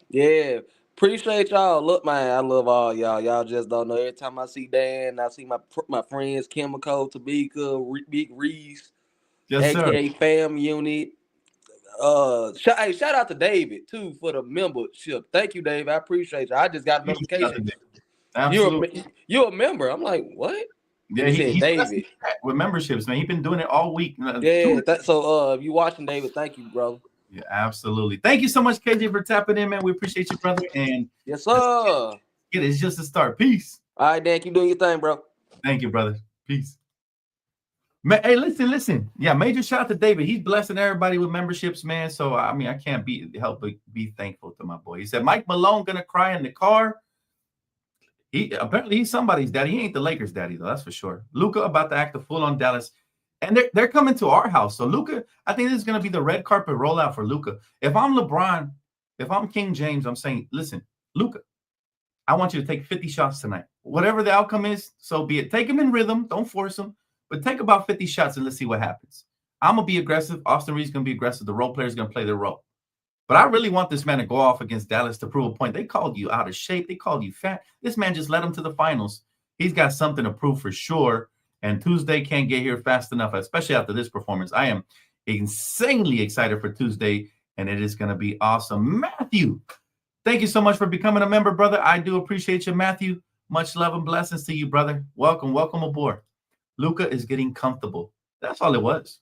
Yeah. Appreciate y'all. Look, man, I love all y'all. Y'all just don't know. Every time I see Dan, I see my friends, Chemical, Tabika, Big Reese, aka Fam Unit. Shout out to David too for the membership. Thank you, Dave. I appreciate you. I just got a notification. You're a member. I'm like, what? Yeah, he's David with memberships, man. He's been doing it all week. Yeah. So if you watching, David, thank you, bro. Yeah, absolutely. Thank you so much, KJ, for tapping in, man. We appreciate you, brother. And yes, sir. It's just a start. Peace. All right, Dan, keep doing your thing, bro. Thank you, brother. Peace. Hey, listen. Yeah, major shout out to David. He's blessing everybody with memberships, man. So I mean, I can't help but be thankful to my boy. He said Mike Malone gonna cry in the car. Apparently he's somebody's daddy. He ain't the Lakers' daddy though. That's for sure. Luca about to act a fool on Dallas, and they're coming to our house. So Luca, I think this is gonna be the red carpet rollout for Luca. If I'm LeBron, if I'm King James, I'm saying, listen, Luca, I want you to take 50 shots tonight. Whatever the outcome is, so be it. Take him in rhythm. Don't force him. But take about 50 shots and let's see what happens. I'm going to be aggressive. Austin Reed's going to be aggressive. The role player's going to play their role. But I really want this man to go off against Dallas to prove a point. They called you out of shape. They called you fat. This man just led them to the finals. He's got something to prove for sure. And Tuesday can't get here fast enough, especially after this performance. I am insanely excited for Tuesday, and it is going to be awesome. Matthew, thank you so much for becoming a member, brother. I do appreciate you, Matthew. Much love and blessings to you, brother. Welcome aboard. Luca is getting comfortable. That's all it was.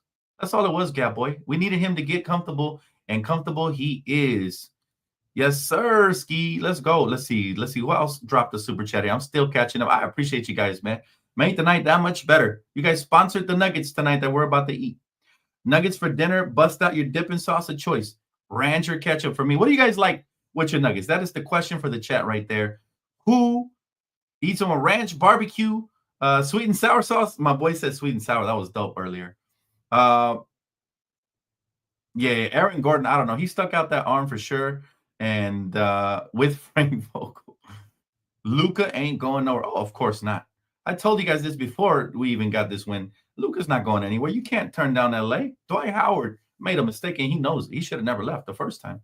Gap Boy. We needed him to get comfortable, and comfortable he is. Yes, sir, Ski. Let's go. Let's see who else dropped the super chat. I'm still catching up. I appreciate you guys, man. Made the night that much better. You guys sponsored the nuggets tonight that we're about to eat. Nuggets for dinner. Bust out your dipping sauce of choice. Ranch or ketchup for me. What do you guys like with your nuggets? That is the question for the chat right there. Who eats them a ranch, barbecue, sweet and sour sauce? My boy said sweet and sour. That was dope earlier. Yeah, Aaron Gordon, I don't know. He stuck out that arm for sure. And with Frank Vogel, Luca ain't going nowhere. Oh, of course not. I told you guys this before we even got this win. Luca's not going anywhere. You can't turn down LA. Dwight Howard made a mistake, and he knows it. He should have never left the first time.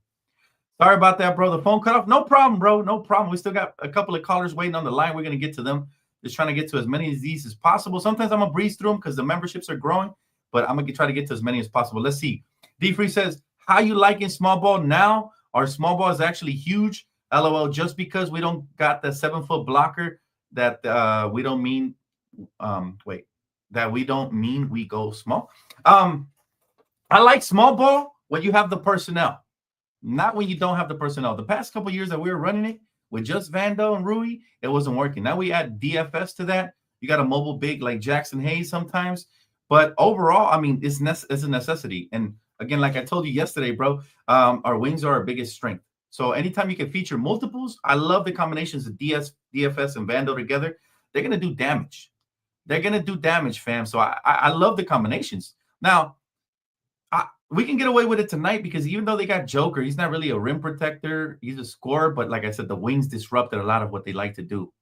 Sorry about that, bro. The phone cut off. No problem, bro. No problem. We still got a couple of callers waiting on the line. We're going to get to them. Just trying to get to as many of these as possible. Sometimes I'm going to breeze through them because the memberships are growing, but I'm going to try to get to as many as possible. Let's see. D-Free says, how you liking small ball now? Our small ball is actually huge. LOL, just because we don't got the 7-foot blocker that we don't mean we go small. I like small ball when you have the personnel, not when you don't have the personnel. The past couple of years that we were running it with just Vando and Rui, it wasn't working. Now we add DFS to that. You got a mobile big like Jackson Hayes sometimes. But overall, I mean, it's a necessity. And again, like I told you yesterday, bro, our wings are our biggest strength. So anytime you can feature multiples, I love the combinations of DFS and Vando together. They're going to do damage. They're going to do damage, fam. So I love the combinations. Now, we can get away with it tonight because even though they got Joker, he's not really a rim protector. He's a scorer. But like I said, the wings disrupted a lot of what they like to do,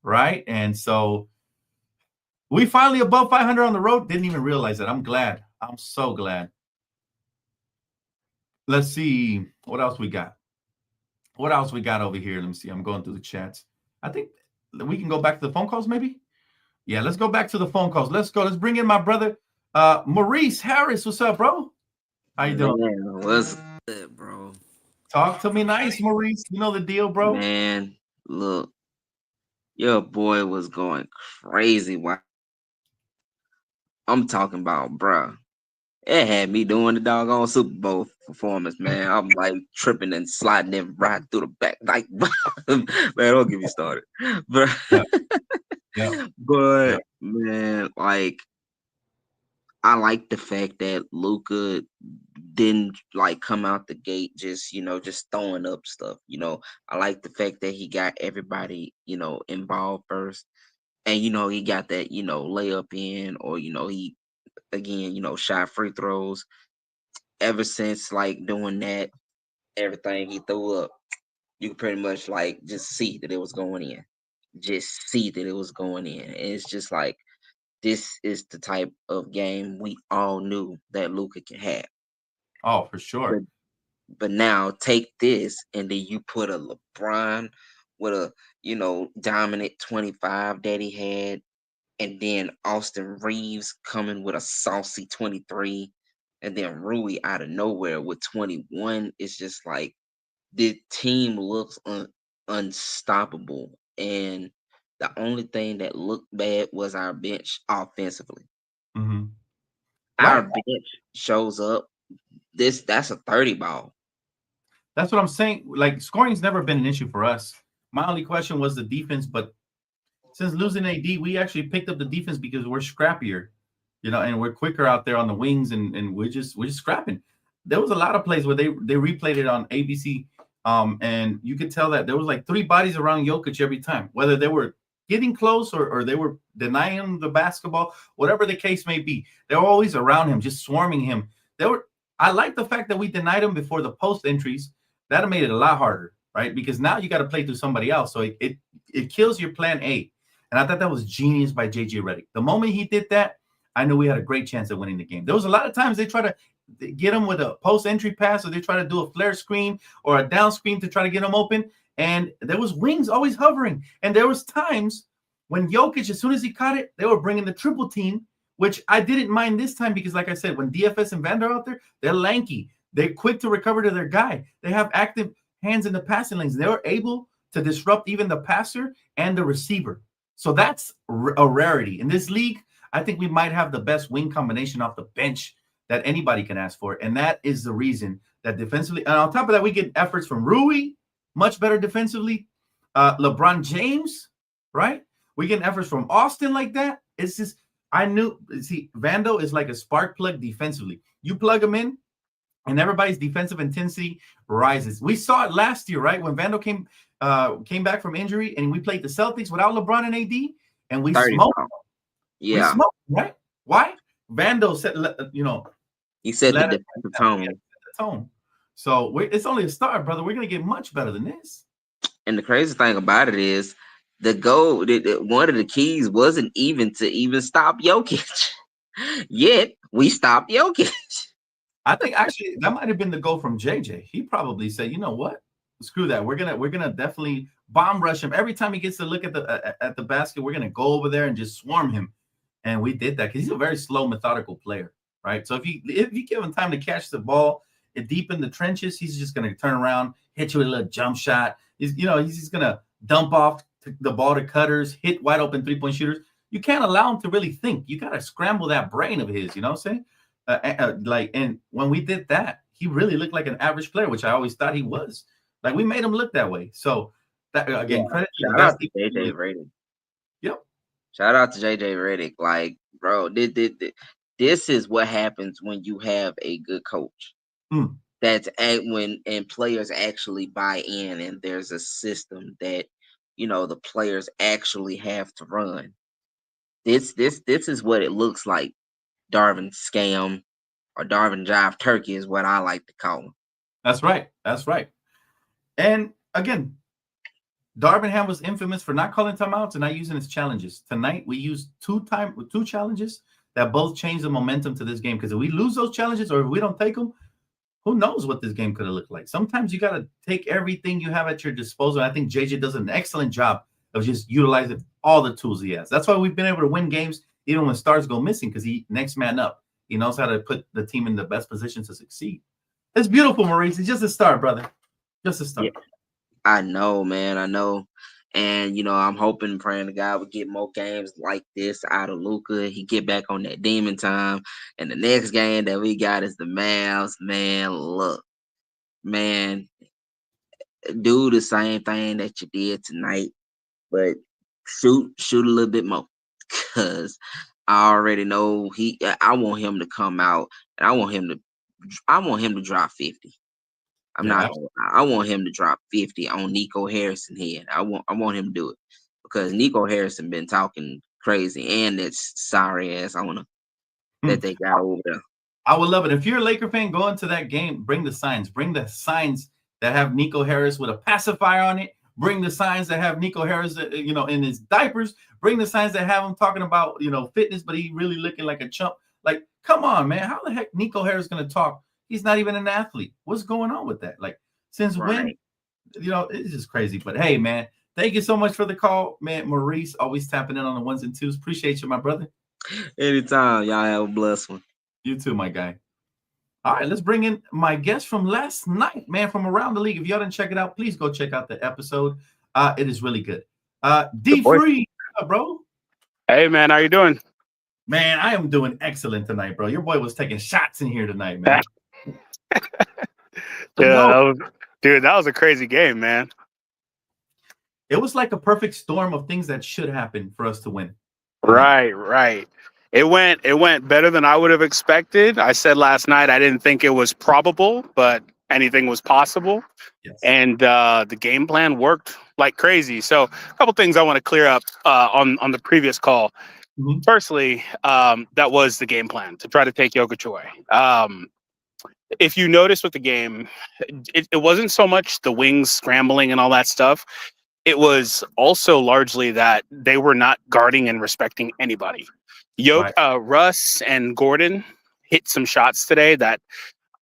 right? And so we finally above 500 on the road. Didn't even realize it. I'm glad. I'm so glad. Let's see what else we got. What else we got over here? Let me see. I'm going through the chats. I think we can go back to the phone calls maybe. Yeah, let's go back to the phone calls. Let's go. Let's bring in my brother, Maurice Harris. What's up, bro? How you doing? Man, Good, bro. Talk to me nice, Maurice. You know the deal, bro. Man, look, your boy was going crazy. I'm talking about, bruh. It had me doing the doggone Super Bowl performance, man. I'm like tripping and sliding and right through the back. Like, man, don't get me started. But, Yeah, yeah, yeah. but man, like, I like the fact that Luca didn't like come out the gate just throwing up stuff. I like the fact that he got everybody involved first, and he got that layup in, or he again shot free throws. Ever since like doing that, everything he threw up, you could pretty much like just see that it was going in. Just see that it was going in. And it's just like this is the type of game we all knew that Luca can have. Oh, for But sure. but now take this and then you put a LeBron with a dominant 25 that he had, and then Austin Reeves coming with a saucy 23, and then Rui out of nowhere with 21. It's just like the team looks unstoppable, and the only thing that looked bad was our bench offensively. Hmm. Our Right. bench shows up. That's a 30 ball. That's what I'm saying. Like scoring's never been an issue for us. My only question was the defense, but since losing AD, we actually picked up the defense because we're scrappier, and we're quicker out there on the wings, and we're just scrapping. There was a lot of plays where they replayed it on ABC, and you could tell that there was like three bodies around Jokic every time, whether they were getting close or they were denying him the basketball, whatever the case may be. They were always around him, just swarming him. They were. I like the fact that we denied him before the post entries. That made it a lot harder, right? Because now you got to play through somebody else, so it kills your plan A. And I thought that was genius by JJ Redick. The moment he did that, I knew we had a great chance of winning the game. There was a lot of times they try to get him with a post entry pass, or they try to do a flare screen or a down screen to try to get him open. And there was wings always hovering. And there was times when Jokic, as soon as he caught it, they were bringing the triple team, which I didn't mind this time because, like I said, when DFS and Vander are out there, they're lanky. They're quick to recover to their guy. They have active hands in the passing lanes. They were able to disrupt even the passer and the receiver. So that's a rarity. In this league, I think we might have the best wing combination off the bench that anybody can ask for. And that is the reason that defensively, and on top of that, we get efforts from Rui, much better defensively. LeBron James, right? We get efforts from Austin like that. It's just, Vando is like a spark plug defensively. You plug him in, and everybody's defensive intensity rises. We saw it last year, right? When Vando came back from injury, and we played the Celtics without LeBron and AD, and we 30 smoked. ball. We Yeah. smoked, right? Why? Vando said, He set the let it defensive tone. set the tone. So it's only a start, brother. We're gonna get much better than this. And the crazy thing about it is the goal, one of the keys wasn't even to even stop Jokic. Yet we stopped Jokic. I think actually that might have been the goal from JJ. He probably said, you know what? Screw that. We're gonna definitely bomb rush him every time he gets to look at the basket. We're gonna go over there and just swarm him, and we did that because he's a very slow, methodical player, right? So if you give him time to catch the ball deep in the trenches, he's just gonna turn around, hit you with a little jump shot. He's just gonna dump off the ball to cutters, hit wide open 3-point shooters. You can't allow him to really think. You gotta scramble that brain of his. You know what I'm saying? And when we did that, he really looked like an average player, which I always thought he was. Like we made him look that way. So that again, credit to the Shout out best to JJ Redick. Yep. Shout out to JJ Redick. Like, bro, this is what happens when you have a good coach. That's when players actually buy in, and there's a system that the players actually have to run. This is what it looks like. Darvin scam or Darvin Jive Turkey is what I like to call him. That's right. That's right. And again, Darvin Ham was infamous for not calling timeouts and not using his challenges. Tonight, we used two challenges that both changed the momentum to this game. Because if we lose those challenges or if we don't take them, who knows what this game could have looked like. Sometimes you got to take everything you have at your disposal. I think JJ does an excellent job of just utilizing all the tools he has. That's why we've been able to win games even when stars go missing, because he next man up. He knows how to put the team in the best position to succeed. It's beautiful, Maurice. It's just a start, brother. Just a Yeah, start. I know, man. I know. And I'm hoping and praying the guy would get more games like this out of Luca. He get back on that demon time. And the next game that we got is the Mavs. Man, look, man, do the same thing that you did tonight, but shoot a little bit more. Cause I already know I want him to come out and I want him to drop 50. Yeah, I want him to drop 50 on Nico Harrison here. I want him to do it because Nico Harrison been talking crazy and that sorry ass owner that they got over there. I would love it. If you're a Laker fan, go into that game, bring the signs. Bring the signs that have Nico Harris with a pacifier on it. Bring the signs that have Nico Harris, in his diapers. Bring the signs that have him talking about, fitness, but he really looking like a chump. Like, come on, man. How the heck Nico Harris going to talk? He's not even an athlete. What's going on with that? Like, since when? Right. It's just crazy. But hey, man, thank you so much for the call, man. Maurice, always tapping in on the ones and twos. Appreciate you, my brother. Anytime. Y'all have a blessed one. You too, my guy. All right, let's bring in my guest from last night, man, from around the league. If y'all didn't check it out, please go check out the episode. It is really good. D Free, bro. Hey, man, how you doing? Man, I am doing excellent tonight, bro. Your boy was taking shots in here tonight, man. Yeah, that was a crazy game, man. It was like a perfect storm of things that should happen for us to win. Right. It went better than I would have expected. I said last night I didn't think it was probable, but anything was possible. Yes. And the game plan worked like crazy. So a couple things I want to clear up on the previous call. Mm-hmm. Firstly, that was the game plan to try to take Jokic away. If you notice with the game, it wasn't so much the wings scrambling and all that stuff. It was also largely that they were not guarding and respecting anybody. Russ and Gordon hit some shots today that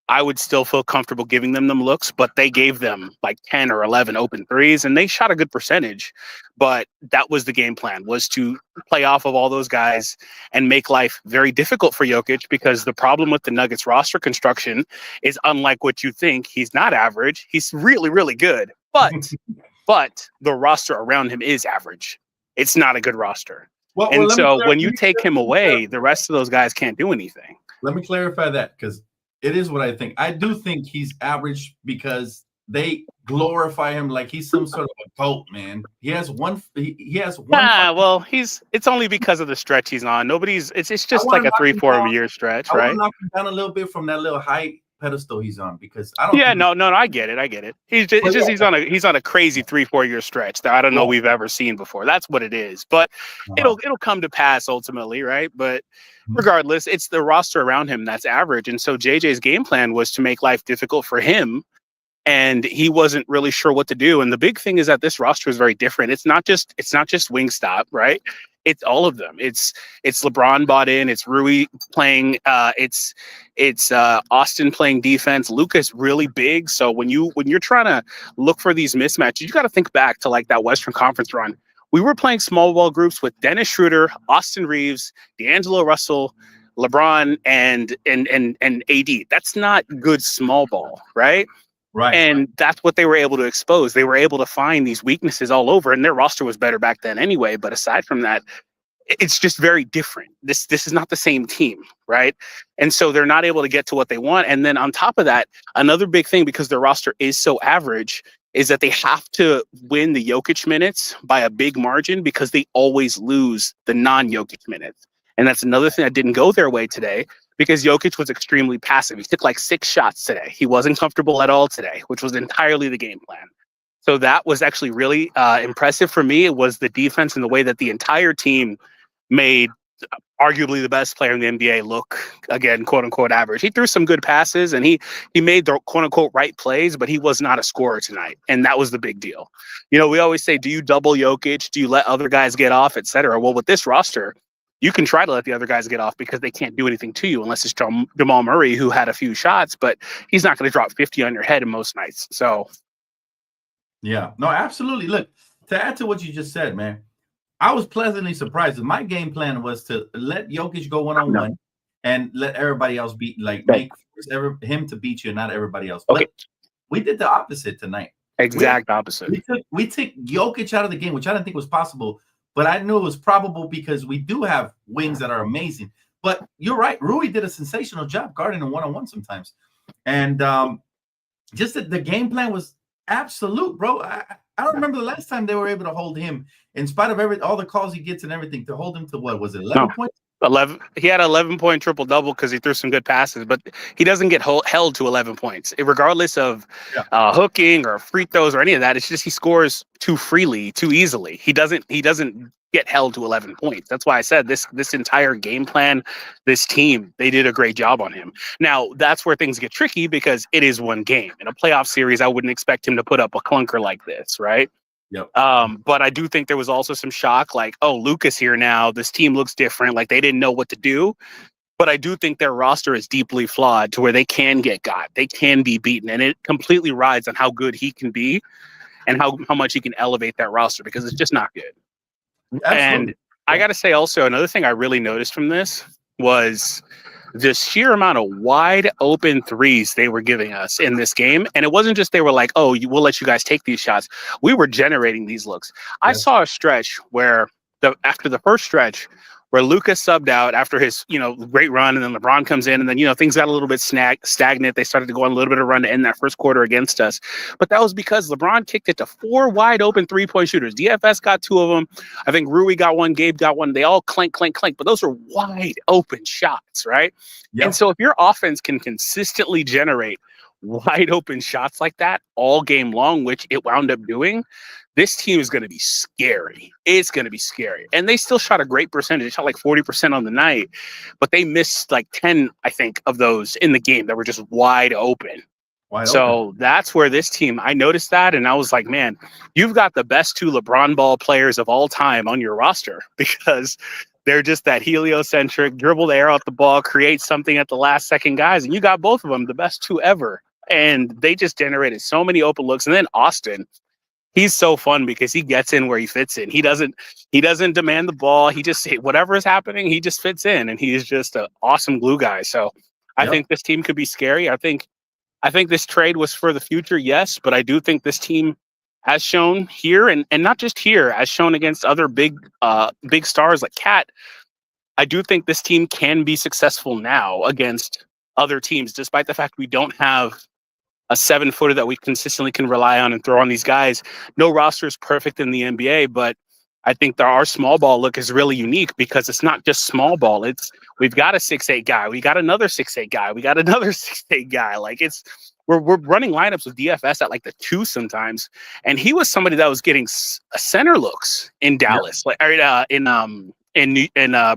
I would still feel comfortable giving them looks, but they gave them like 10 or 11 open threes and they shot a good percentage. But that was the game plan, was to play off of all those guys and make life very difficult for Jokic, because the problem with the Nuggets roster construction is, unlike what you think, he's not average. He's really, really good. But the roster around him is average. It's not a good roster. So when you take him away, the rest of those guys can't do anything. Let me clarify that, because it is what I think. I do think he's average because they glorify him like he's some sort of a goat, man. He has one. He has one. It's only because of the stretch he's on. It's just like a 3-4 year stretch, right? I want to knock him down a little bit from that little high pedestal he's on, because I don't. Yeah, no, I get it. He's on a crazy 3-4 year stretch that I don't know we've ever seen before. That's what it is. But it'll come to pass ultimately, right? But regardless, it's the roster around him that's average. And so JJ's game plan was to make life difficult for him, and he wasn't really sure what to do. And the big thing is that this roster is very different. It's not just Wingstop, right? It's all of them. It's LeBron bought in. It's Rui playing. It's Austin playing defense. Luka's really big. So when you're trying to look for these mismatches, you got to think back to like that Western Conference run. We were playing small ball groups with Dennis Schroeder, Austin Reeves, D'Angelo Russell, LeBron, and AD. That's not good small ball, right? Right. And that's what they were able to expose. They were able to find these weaknesses all over, and their roster was better back then anyway. But aside from that, it's just very different. This is not the same team, right? And so they're not able to get to what they want. And then on top of that, another big thing, because their roster is so average, is that they have to win the Jokic minutes by a big margin, because they always lose the non-Jokic minutes. And that's another thing that didn't go their way today, because Jokic was extremely passive. He took like 6 shots today. He wasn't comfortable at all today, which was entirely the game plan. So that was actually really impressive for me. It was the defense and the way that the entire team made arguably the best player in the NBA look, again, quote unquote, average. He threw some good passes and he made the quote unquote right plays, but he was not a scorer tonight. And that was the big deal. We always say, do you double Jokic? Do you let other guys get off, et cetera? Well, with this roster, you can try to let the other guys get off because they can't do anything to you unless it's Jamal Murray, who had a few shots, but he's not going to drop 50 on your head in most nights. So, yeah, no, absolutely. Look, to add to what you just said, man, I was pleasantly surprised. My game plan was to let Jokic go one-on-one, and let everybody else beat, like Right. make him to beat you, and not everybody else. Okay. But we did the opposite tonight. Exact opposite. We took Jokic out of the game, which I didn't think was possible, but I knew it was probable because we do have wings that are amazing. But you're right, Rui did a sensational job guarding him one-on-one sometimes, and just the game plan was absolute, bro. I don't remember the last time they were able to hold him, in spite of all the calls he gets and everything, to hold him to what was it, 11 points? 11. He had 11-point triple double because he threw some good passes, but he doesn't get held to 11 points, regardless of hooking or free throws or any of that. It's just he scores too freely, too easily. He doesn't get held to 11 points. That's why I said this entire game plan, this team, they did a great job on him. Now that's where things get tricky because it is one game. In a playoff series, I wouldn't expect him to put up a clunker like this, right? Yep. But I do think there was also some shock, like, oh, Luca's here now. This team looks different. Like they didn't know what to do. But I do think their roster is deeply flawed to where they can get got. They can be beaten. And it completely rides on how good he can be and how much he can elevate that roster, because it's just not good. Absolutely. And I got to say also, another thing I really noticed from this was the sheer amount of wide open threes they were giving us in this game. And it wasn't just they were like, oh, we'll let you guys take these shots. We were generating these looks. I saw a stretch where after the first stretch where Luca subbed out after his, great run, and then LeBron comes in, and then, things got a little bit stagnant. They started to go on a little bit of a run to end that first quarter against us. But that was because LeBron kicked it to 4 wide open 3-point shooters. DFS got 2 of them. I think Rui got 1, Gabe got 1. They all clank, but those are wide open shots, right? Yep. And so if your offense can consistently generate wide open shots like that all game long, which it wound up doing, this team is going to be scary. It's going to be scary. And they still shot a great percentage. They shot like 40% on the night, but they missed like 10, I think, of those in the game that were just wide open. That's where this team, I noticed that, and I was like, man, you've got the best 2 LeBron ball players of all time on your roster, because they're just that heliocentric, dribble the air out the ball, create something at the last second guys, and you got both of them, the best 2 ever. And they just generated so many open looks. And then Austin, he's so fun because he gets in where he fits in. He doesn't demand the ball. He just, whatever is happening, he just fits in, and he is just an awesome glue guy. So I think this team could be scary. I think this trade was for the future, yes, but I do think this team has shown here, and not just here, has shown against other big stars like Cat. I do think this team can be successful now against other teams, despite the fact we don't have a 7-footer that we consistently can rely on and throw on these guys. No roster is perfect in the NBA, but I think our small ball look is really unique because it's not just small ball. We've got a 6'8" guy. We got another 6'8" guy. We got another 6'8" guy. Like we're running lineups with DFS at like the 2 sometimes. And he was somebody that was getting center looks in Dallas, in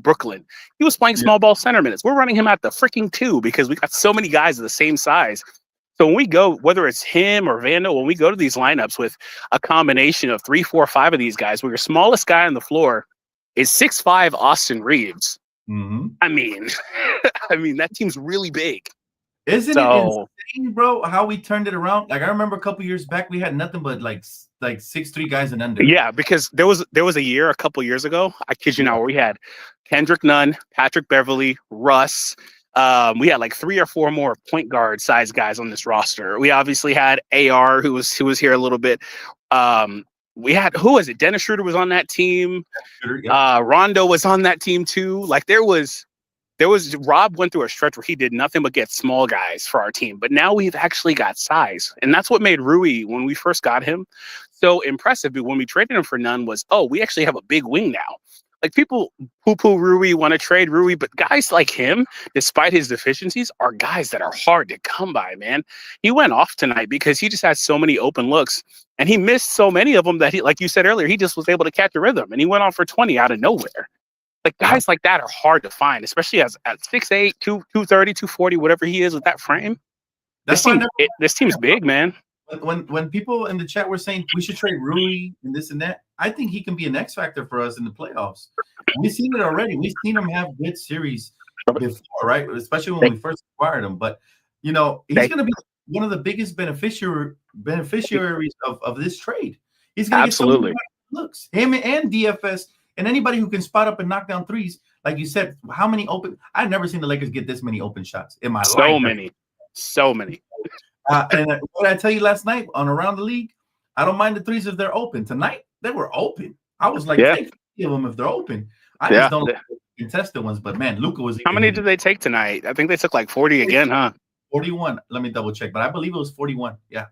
Brooklyn. He was playing small ball center minutes. We're running him at the freaking 2 because we got so many guys of the same size. So when we go, whether it's him or Vando, when we go to these lineups with a combination of 3, 4, 5 of these guys, where your smallest guy on the floor is 6'5" Austin Reeves. Mm-hmm. I mean, that team's really big. Isn't it insane, bro, how we turned it around? Like, I remember a couple years back, we had nothing but like 6'3" guys and under. Yeah, because there was a couple years ago, I kid you not, where we had Kendrick Nunn, Patrick Beverly, Russ. We had like 3 or 4 more point guard size guys on this roster. We obviously had AR, who was here a little bit. We had, who was it? Dennis Schroeder was on that team. Rondo was on that team too. Like there was Rob went through a stretch where he did nothing but get small guys for our team. But now we've actually got size. And that's what made Rui, when we first got him, so impressive. But when we traded him for none was, oh, we actually have a big wing now. Like people poo-poo Rui, want to trade Rui, but guys like him, despite his deficiencies, are guys that are hard to come by, man. He went off tonight because he just had so many open looks, and he missed so many of them that he, like you said earlier, he just was able to catch a rhythm, and he went off for 20 out of nowhere. Like guys like that are hard to find, especially at 6'8", 230, 240, whatever he is with that frame. This team's big, man. When people in the chat were saying we should trade Rui and this and that, I think he can be an X factor for us in the playoffs. We've seen it already. We've seen him have good series before, right? Especially when we first acquired him. But he's going to be one of the biggest beneficiaries of this trade. He's going to get so many looks. Him and DFS and anybody who can spot up and knock down threes. like you said, how many open? I've never seen the Lakers get this many open shots in my So life. many. And what I tell you last night on Around the League, I don't mind the threes if they're open. Tonight they were open. I was like, Yeah. take 50 of them if they're open. I Yeah. just don't like the contested ones. But man, Luca was. How many did they take tonight? I think they took like 40 again, huh? 41. Let me double check, but I believe it was 41. Yeah,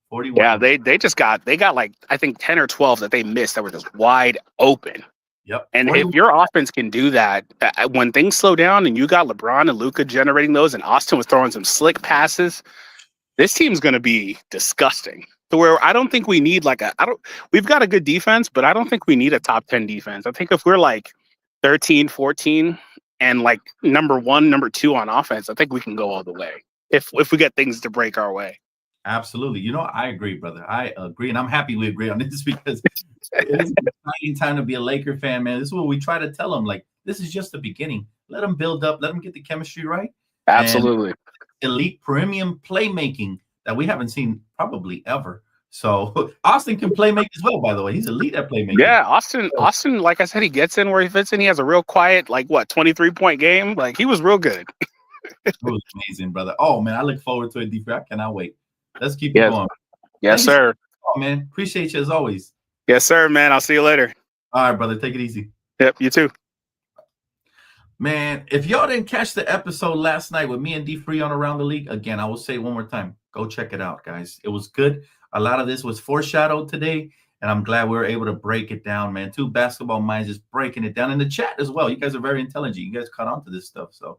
41. Yeah, they got like I think 10 or 12 that they missed that were just wide open. Yep. And 41. if your offense can do that, when things slow down and you got LeBron and Luca generating those, and Austin was throwing some slick passes, this team's going to be disgusting. To where I don't think we need we've got a good defense, but I don't think we need a top 10 defense. I think if we're like 13, 14 and like number 1, number 2 on offense, I think we can go all the way if we get things to break our way. Absolutely. You know, I agree, brother. I agree. And I'm happy we agree on this because it's an exciting time to be a Laker fan, man. This is what we try to tell them. Like, this is just the beginning. Let them build up. Let them get the chemistry right. Absolutely. And elite premium playmaking that we haven't seen probably ever. So Austin can play make as well, by the way. He's elite at playmaking. Yeah, Austin, like I said, he gets in where he fits in. He has a real quiet, 23-point game. Like, he was real good. It was amazing, brother. Oh, man, I look forward to it, D. I cannot wait. Let's keep it going. Yes, sir. Oh, man. Appreciate you as always. Yes, sir, man. I'll see you later. All right, brother. Take it easy. Yep, you too. Man, if y'all didn't catch the episode last night with me and D Free on Around the League, again, I will say one more time, go check it out, guys. It was good. A lot of this was foreshadowed today, and I'm glad we were able to break it down, man. 2 basketball minds just breaking it down in the chat as well. You guys are very intelligent. You guys caught on to this stuff. So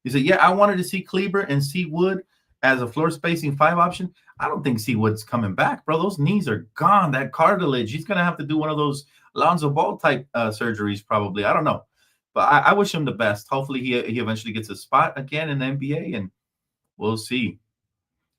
he said, yeah, I wanted to see Kleber and C. Wood as a floor spacing 5 option. I don't think C. Wood's coming back, bro. Those knees are gone. That cartilage, he's going to have to do one of those Lonzo Ball type surgeries probably. I don't know. But I wish him the best. Hopefully he eventually gets a spot again in the NBA, and we'll see.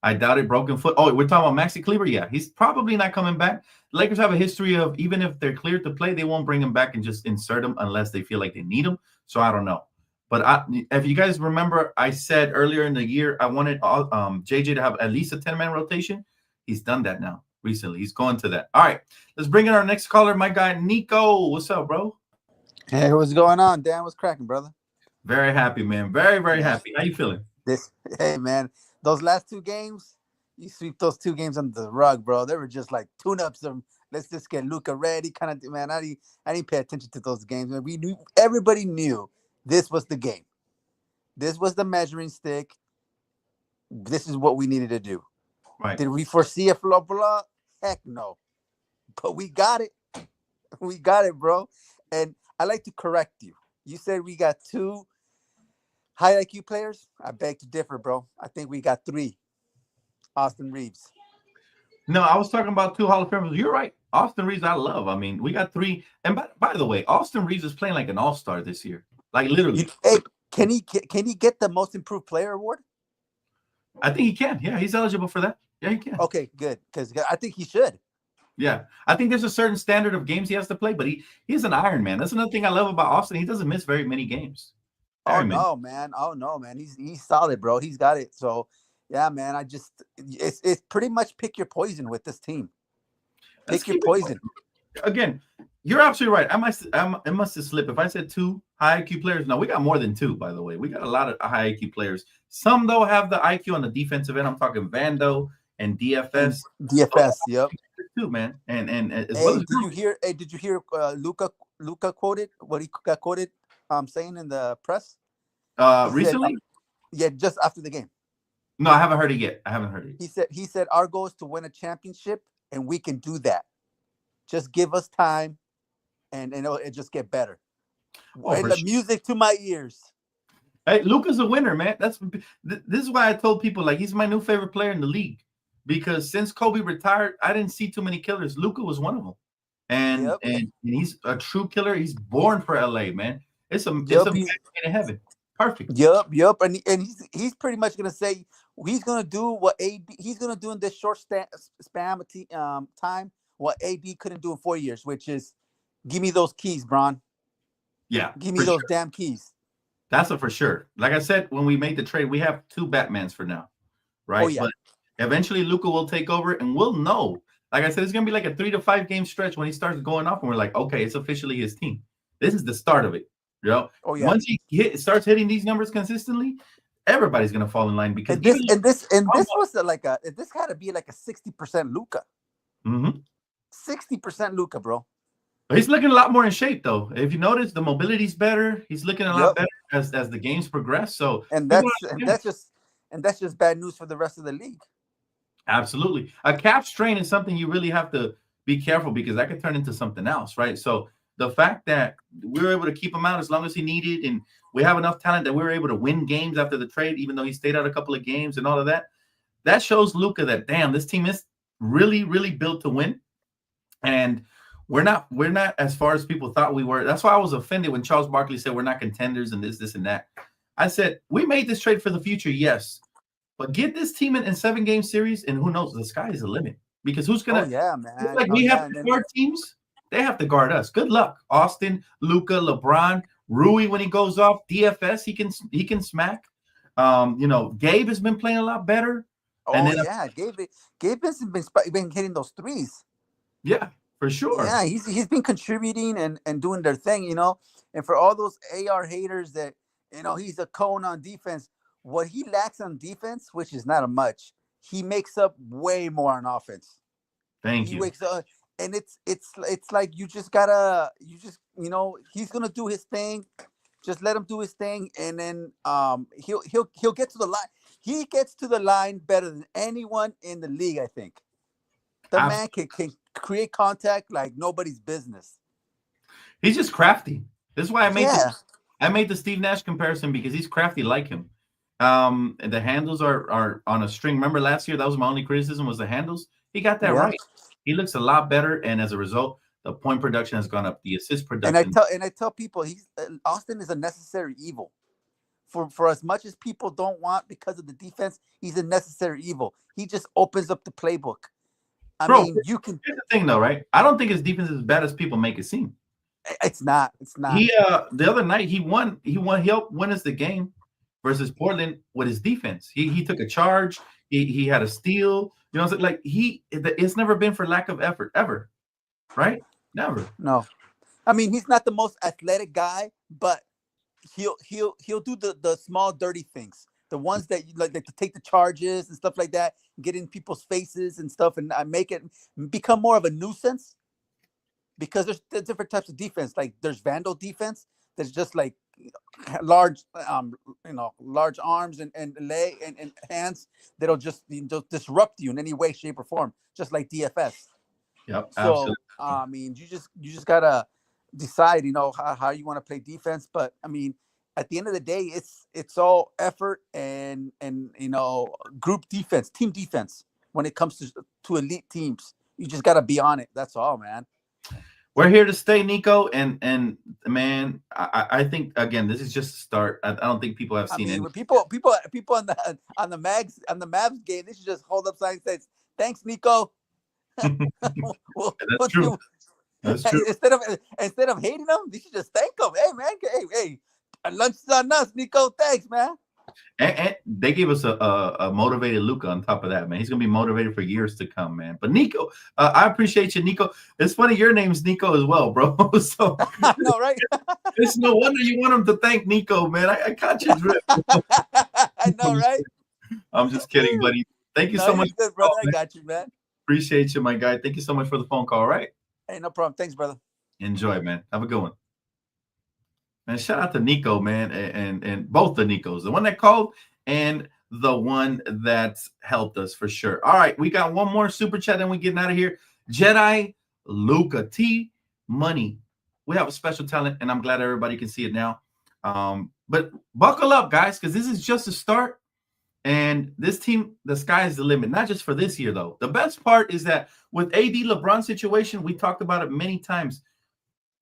I doubt it. Broken foot. Oh, we're talking about Maxi Kleber? Yeah, he's probably not coming back. The Lakers have a history of, even if they're cleared to play, they won't bring him back and just insert him unless they feel like they need him. So I don't know. But if you guys remember, I said earlier in the year I wanted JJ to have at least a 10-man rotation. He's done that now recently. He's going to that. All right, let's bring in our next caller, my guy Nico. What's up, bro? Hey, what's going on, Dan? What's cracking, brother? Very happy, man. Very, very happy. How you feeling? Hey, man. Those last 2 games, you sweep those 2 games under the rug, bro. They were just like tune-ups. Let's just get Luca ready, kind of. Man, I didn't pay attention to those games. Man, everybody knew this was the game. This was the measuring stick. This is what we needed to do. Right? Did we foresee a blah? Heck no. But we got it. We got it, bro. And I like to correct you. You said we got 2 high IQ players. I beg to differ, bro. I think we got 3. Austin Reeves. No, I was talking about 2 Hall of Famers. You're right. Austin Reeves, I love. I mean, we got 3. And by the way, Austin Reeves is playing like an all-star this year. Like literally. Hey, can he get the most improved player award? I think he can. Yeah, he's eligible for that. Yeah, he can. Okay, good. Because I think he should. Yeah, I think there's a certain standard of games he has to play, but he's an Iron Man. That's another thing I love about Austin. He doesn't miss very many games. Oh no, man. He's solid, bro. He's got it. So yeah, man. It's pretty much pick your poison with this team. Pick your poison. Again, you're absolutely right. I must have slipped. If I said 2 high IQ players, no, we got more than 2. By the way, we got a lot of high IQ players. Some though have the IQ on the defensive end. I'm talking Vando and DFS. DFS, yep. Too, man. And as hey, well as did you hear Luca quoted what he got quoted saying in the press? Recently? Yeah, just after the game. No, I haven't heard it yet. He said our goal is to win a championship, and we can do that. Just give us time, and it'll just get better. And the music to my ears. Hey, Luca's a winner, man. This is why I told people, like, he's my new favorite player in the league. Because since Kobe retired, I didn't see too many killers. Luca was one of them. And he's a true killer. He's born for LA, man. It's a match made in heaven. Perfect. Yep. And he's pretty much gonna say he's gonna do what he's gonna do in this short span of time what AD couldn't do in 4 years, which is give me those keys, Bron. Yeah. Give me those damn keys. That's for sure. Like I said, when we made the trade, we have 2 Batmans for now. Right. Oh, yeah. But eventually Luca will take over and we'll know. Like I said, it's gonna be like a 3 to 5 game stretch when he starts going off, and we're like, okay, it's officially his team. This is the start of it. You know, Oh yeah. once he starts hitting these numbers consistently, everybody's gonna fall in line because And this almost, was this had to be like a 60% Luca. mhm. 60% Luca, bro. He's looking a lot more in shape, though. If you notice, the mobility's better. He's looking a lot Yep. better as the games progress. So And people that's just bad news for the rest of the league. absolutely. A calf strain is something you really have to be careful because that could turn into something else, right? So the fact that we were able to keep him out as long as he needed, and we have enough talent that we were able to win games after the trade, even though he stayed out a couple of games and all of that, that shows Luca that damn, this team is really, really built to win. And we're not as far as people thought we were. That's why I was offended when Charles Barkley said we're not contenders and this and that. I said we made this trade for the future, yes, but get this team in 7-game series, and who knows? The sky is the limit because who's gonna? Oh yeah, man. Like we have to guard teams, they have to guard us. Good luck, Austin, Luca, LeBron, Rui when he goes off. DFS, he can smack. You know, Gabe has been playing a lot better. Oh and then, yeah, Gabe has been hitting those threes. Yeah, for sure. Yeah, he's been contributing and doing their thing, you know. And for all those AR haters that, you know, he's a cone on defense. What he lacks on defense, which is not a much, he makes up way more on offense. Thank you. He wakes up, and it's like you know, he's gonna do his thing. Just let him do his thing, and then he'll get to the line. He gets to the line better than anyone in the league, I think. The man can create contact like nobody's business. He's just crafty. This is why I made the Steve Nash comparison because he's crafty like him. The handles are on a string. Remember last year, that was my only criticism was the handles. He got that right. He looks a lot better, and as a result, the point production has gone up. The assist production. And I tell people Austin is a necessary evil. For as much as people don't want because of the defense, he's a necessary evil. He just opens up the playbook. I mean, you can. Here's the thing, though, right? I don't think his defense is as bad as people make it seem. It's not. It's not. He the other night he won. He helped win us the game versus Portland with his defense. He took a charge. He had a steal. You know, like it's never been for lack of effort ever, right? Never. No, I mean he's not the most athletic guy, but he'll do the small dirty things, the ones that you like to take the charges and stuff like that, get in people's faces and stuff, and make it become more of a nuisance. Because there's different types of defense. Like there's vandal defense. There's just like large, large arms and leg and hands that'll just disrupt you in any way, shape, or form, just like DFS. Yep. So absolutely. I mean, you just gotta decide, you know, how you want to play defense. But I mean, at the end of the day, it's all effort and you know, group defense, team defense. When it comes to elite teams, you just gotta be on it. That's all, man. We're here to stay, Nico, and man, I think again this is just a start. I don't think people have seen it. People on the Mavs game, they should just hold up signs that says, "Thanks, Nico." That's true. That's true. Instead of hating them, they should just thank them. Hey man, hey, lunch is on us, Nico. Thanks, man. And they gave us a motivated Luca on top of that, man. He's gonna be motivated for years to come, man. But Nico, I appreciate you, Nico. It's funny your name's Nico as well, bro. So I know, right? It's no wonder you want him to thank Nico, man. I caught you drip. I know, right? I'm just kidding, buddy. Thank you so much, good, brother. I got you, man. Appreciate you, my guy. Thank you so much for the phone call. All right. Hey, no problem. Thanks, brother. Enjoy, man. Have a good one. And shout out to Nico, man, and both the Nicos, the one that called and the one that helped us for sure. All right, we got one more super chat, and we're getting out of here. Jedi Luca T Money. We have a special talent, and I'm glad everybody can see it now. But buckle up, guys, because this is just a start. And this team, the sky is the limit, not just for this year, though. The best part is that with AD LeBron situation, we talked about it many times.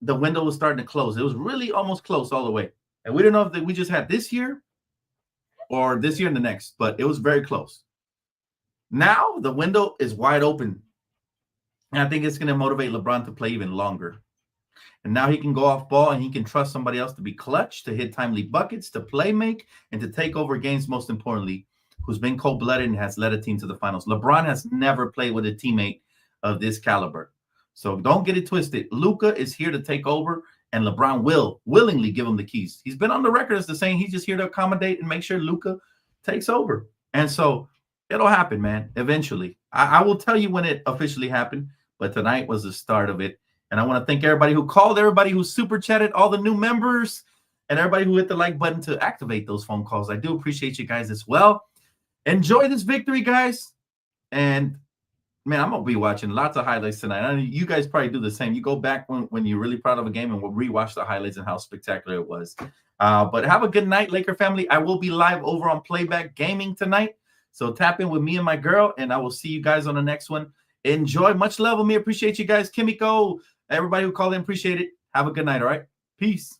The window was starting to close. It was really almost close all the way. And we don't know if we just had this year or this year and the next, but it was very close. Now the window is wide open. And I think it's going to motivate LeBron to play even longer. And now he can go off ball and he can trust somebody else to be clutch, to hit timely buckets, to play make, and to take over games, most importantly, who's been cold-blooded and has led a team to the finals. LeBron has never played with a teammate of this caliber. So don't get it twisted. Luca is here to take over, and LeBron will willingly give him the keys. He's been on the record as the saying he's just here to accommodate and make sure Luca takes over. And so it'll happen, man, eventually. I will tell you when it officially happened, but tonight was the start of it. And I want to thank everybody who called, everybody who super chatted, all the new members, and everybody who hit the like button to activate those phone calls. I do appreciate you guys as well. Enjoy this victory, guys. And man, I'm gonna be watching lots of highlights tonight. I know you guys probably do the same. You go back when you're really proud of a game and we'll rewatch the highlights and how spectacular it was. But have a good night, Laker family. I will be live over on Playback Gaming tonight. So tap in with me and my girl, and I will see you guys on the next one. Enjoy. Much love of me. Appreciate you guys. Kimiko, everybody who called in, appreciate it. Have a good night, all right? Peace.